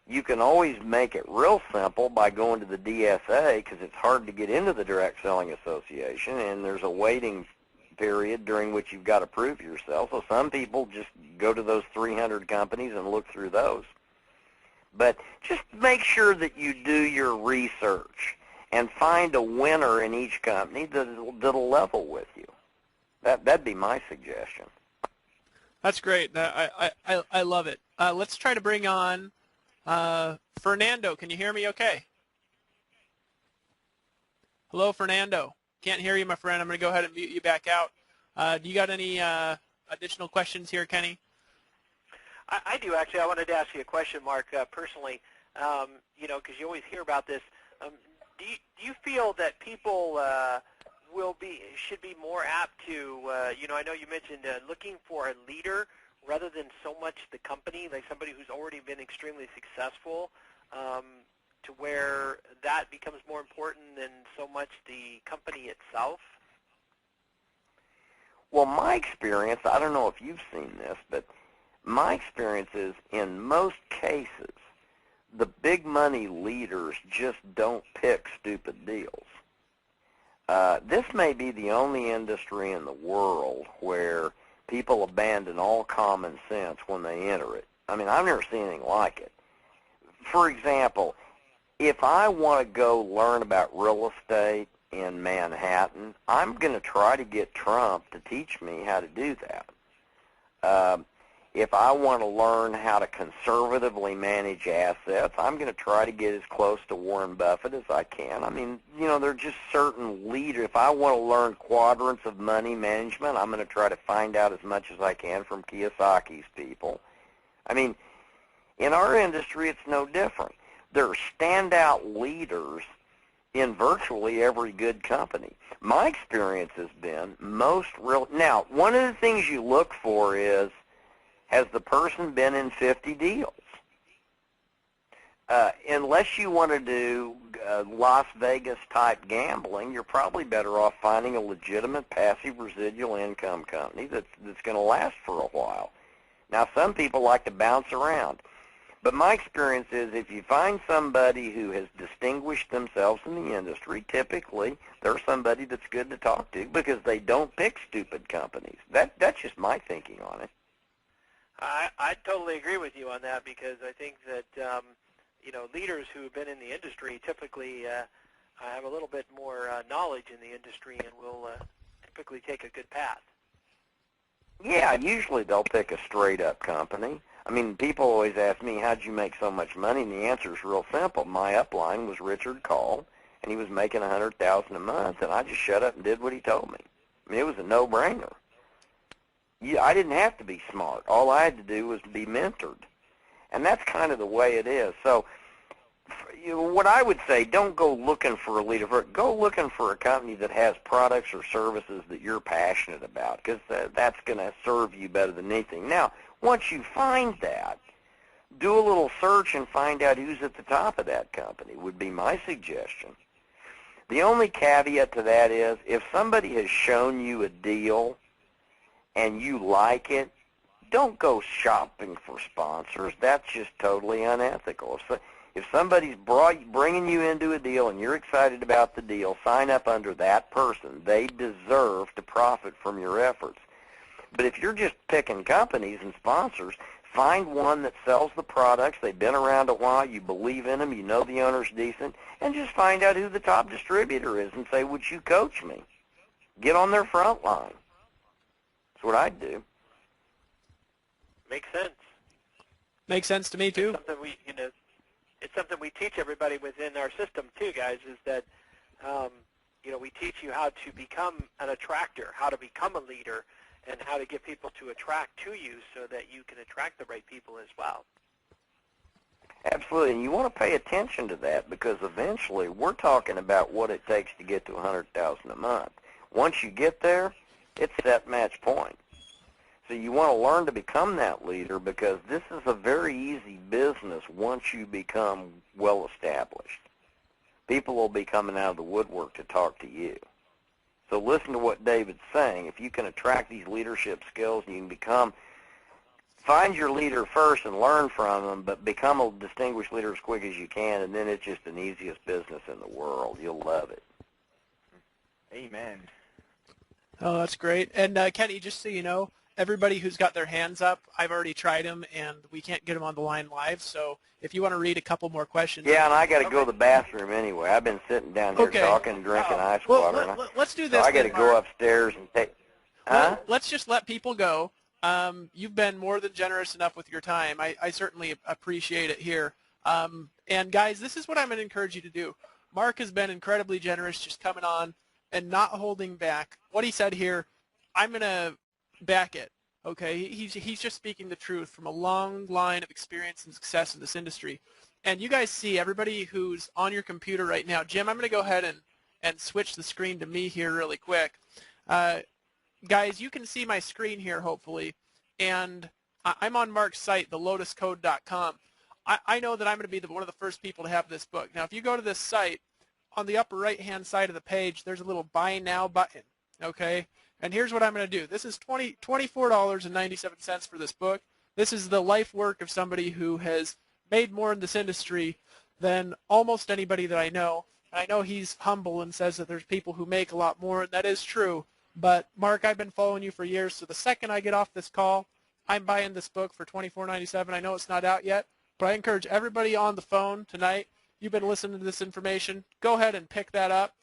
You can always make it real simple by going to the DSA because it's hard to get into the Direct Selling Association, and there's a waiting period during which you've got to prove yourself. So some people just go to those 300 companies and look through those. But just make sure that you do your research and find a winner in each company that'll level with you. That'd be my suggestion. That's great. I love it. Let's try to bring on Fernando. Can you hear me okay? Hello, Fernando. Can't hear you, my friend. I'm going to go ahead and mute you back out. Do you got any additional questions here, Kenny? I do, actually. I wanted to ask you a question, Mark, personally, because you always hear about this. Do you feel that people should be more apt to, I know you mentioned looking for a leader rather than so much the company, like somebody who's already been extremely successful, to where that becomes more important than so much the company itself? Well, my experience, I don't know if you've seen this, but my experience is in most cases, the big money leaders just don't pick stupid deals. This may be the only industry in the world where people abandon all common sense when they enter it. I mean, I've never seen anything like it. For example, if I want to go learn about real estate in Manhattan, I'm going to try to get Trump to teach me how to do that. If I want to learn how to conservatively manage assets, I'm going to try to get as close to Warren Buffett as I can. I mean, you know, there are just certain leaders. If I want to learn quadrants of money management, I'm going to try to find out as much as I can from Kiyosaki's people. I mean, in our industry, it's no different. There are standout leaders in virtually every good company. My experience has been now, one of the things you look for is, has the person been in 50 deals? Unless you want to do Las Vegas type gambling, you're probably better off finding a legitimate passive residual income company that's going to last for a while. Now, some people like to bounce around. But my experience is if you find somebody who has distinguished themselves in the industry, typically they're somebody that's good to talk to because they don't pick stupid companies. That's just my thinking on it. I totally agree with you on that because I think that, you know, leaders who have been in the industry typically have a little bit more knowledge in the industry and will typically take a good path. Yeah, usually they'll pick a straight-up company. I mean, people always ask me, how'd you make so much money? And the answer is real simple. My upline was Richard Call, and he was making $100,000 a month, and I just shut up and did what he told me. I mean, it was a no-brainer. I didn't have to be smart. All I had to do was be mentored. And that's kind of the way it is. So what I would say, don't go looking for a leader. Go looking for a company that has products or services that you're passionate about because that's going to serve you better than anything. Now, once you find that, do a little search and find out who's at the top of that company would be my suggestion. The only caveat to that is if somebody has shown you a deal and you like it, don't go shopping for sponsors. That's just totally unethical. If somebody's bringing you into a deal and you're excited about the deal, sign up under that person. They deserve to profit from your efforts. But if you're just picking companies and sponsors, find one that sells the products. They've been around a while. You believe in them. You know the owner's decent. And just find out who the top distributor is and say, would you coach me? Get on their front line. That's what I'd do. Makes sense. Makes sense to me, too. It's something we, you know, it's something we teach everybody within our system, too, guys, is that, you know, we teach you how to become an attractor, how to become a leader, and how to get people to attract to you so that you can attract the right people as well. Absolutely, and you want to pay attention to that because eventually we're talking about what it takes to get to $100,000 a month. Once you get there, it's set match point. So you want to learn to become that leader because this is a very easy business once you become well established. People will be coming out of the woodwork to talk to you. So listen to what David's saying. If you can attract these leadership skills, you can find your leader first and learn from them, but become a distinguished leader as quick as you can, and then it's just the easiest business in the world. You'll love it. Amen. Oh, that's great. And Kenny, just so you know, everybody who's got their hands up, I've already tried them, and we can't get them on the line live. So if you want to read a couple more questions. Yeah, and I got to go to the bathroom anyway. I've been sitting down here talking and drinking ice water. Let's do this. So I got to go upstairs and take. Huh? Let's just let people go. You've been more than generous enough with your time. I certainly appreciate it here. And guys, this is what I'm going to encourage you to do. Mark has been incredibly generous, just coming on and not holding back. What he said here, I'm going to back it. Okay, he's just speaking the truth from a long line of experience and success in this industry. And you guys see everybody who's on your computer right now. Jim, I'm going to go ahead and switch the screen to me here really quick. Guys, you can see my screen here, hopefully, and I'm on Mark's site, thelotuscode.com. I know that I'm going to be one of the first people to have this book. Now, if you go to this site, on the upper right-hand side of the page, there's a little Buy Now button, okay? And here's what I'm going to do. This is $24.97 for this book. This is the life work of somebody who has made more in this industry than almost anybody that I know. I know he's humble and says that there's people who make a lot more, and that is true. But, Mark, I've been following you for years, so the second I get off this call, I'm buying this book for $24.97. I know it's not out yet, but I encourage everybody on the phone tonight, you've been listening to this information, go ahead and pick that up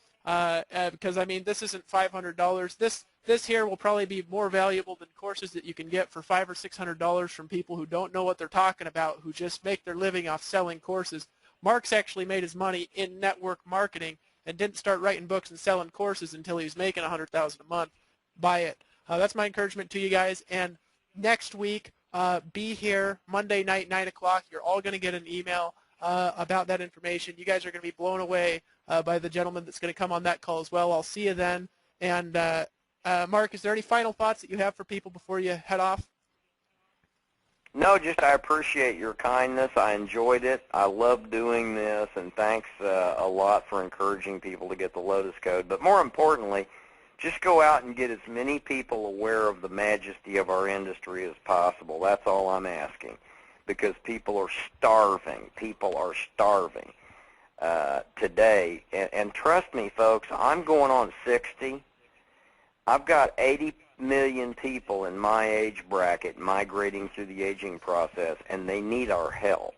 because, I mean, this isn't $500. This here will probably be more valuable than courses that you can get for $500 or $600 from people who don't know what they're talking about, who just make their living off selling courses. Mark's actually made his money in network marketing and didn't start writing books and selling courses until he was making $100,000 a month. Buy it. That's my encouragement to you guys. And next week, be here Monday night, 9 o'clock. You're all going to get an email about that information. You guys are going to be blown away by the gentleman that's going to come on that call as well. I'll see you then. And Mark, is there any final thoughts that you have for people before you head off? No, just I appreciate your kindness. I enjoyed it. I love doing this, and thanks a lot for encouraging people to get the Lotus Code. But more importantly, just go out and get as many people aware of the majesty of our industry as possible. That's all I'm asking, because people are starving. People are starving today. And trust me, folks, I'm going on 60. I've got 80 million people in my age bracket migrating through the aging process, and they need our help.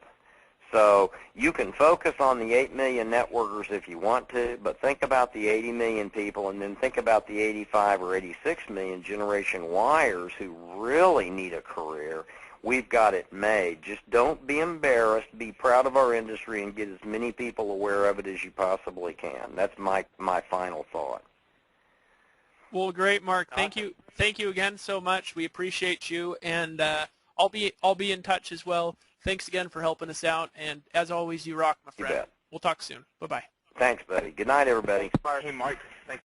So you can focus on the 8 million networkers if you want to, but think about the 80 million people, and then think about the 85 or 86 million Generation Yers who really need a career. We've got it made. Just don't be embarrassed. Be proud of our industry and get as many people aware of it as you possibly can. That's my final thought. Well, great, Mark. Thank you again so much. We appreciate you, and I'll be in touch as well. Thanks again for helping us out, and as always, you rock, my friend. You bet. We'll talk soon. Bye-bye. Thanks, buddy. Good night, everybody. Hey, Mark.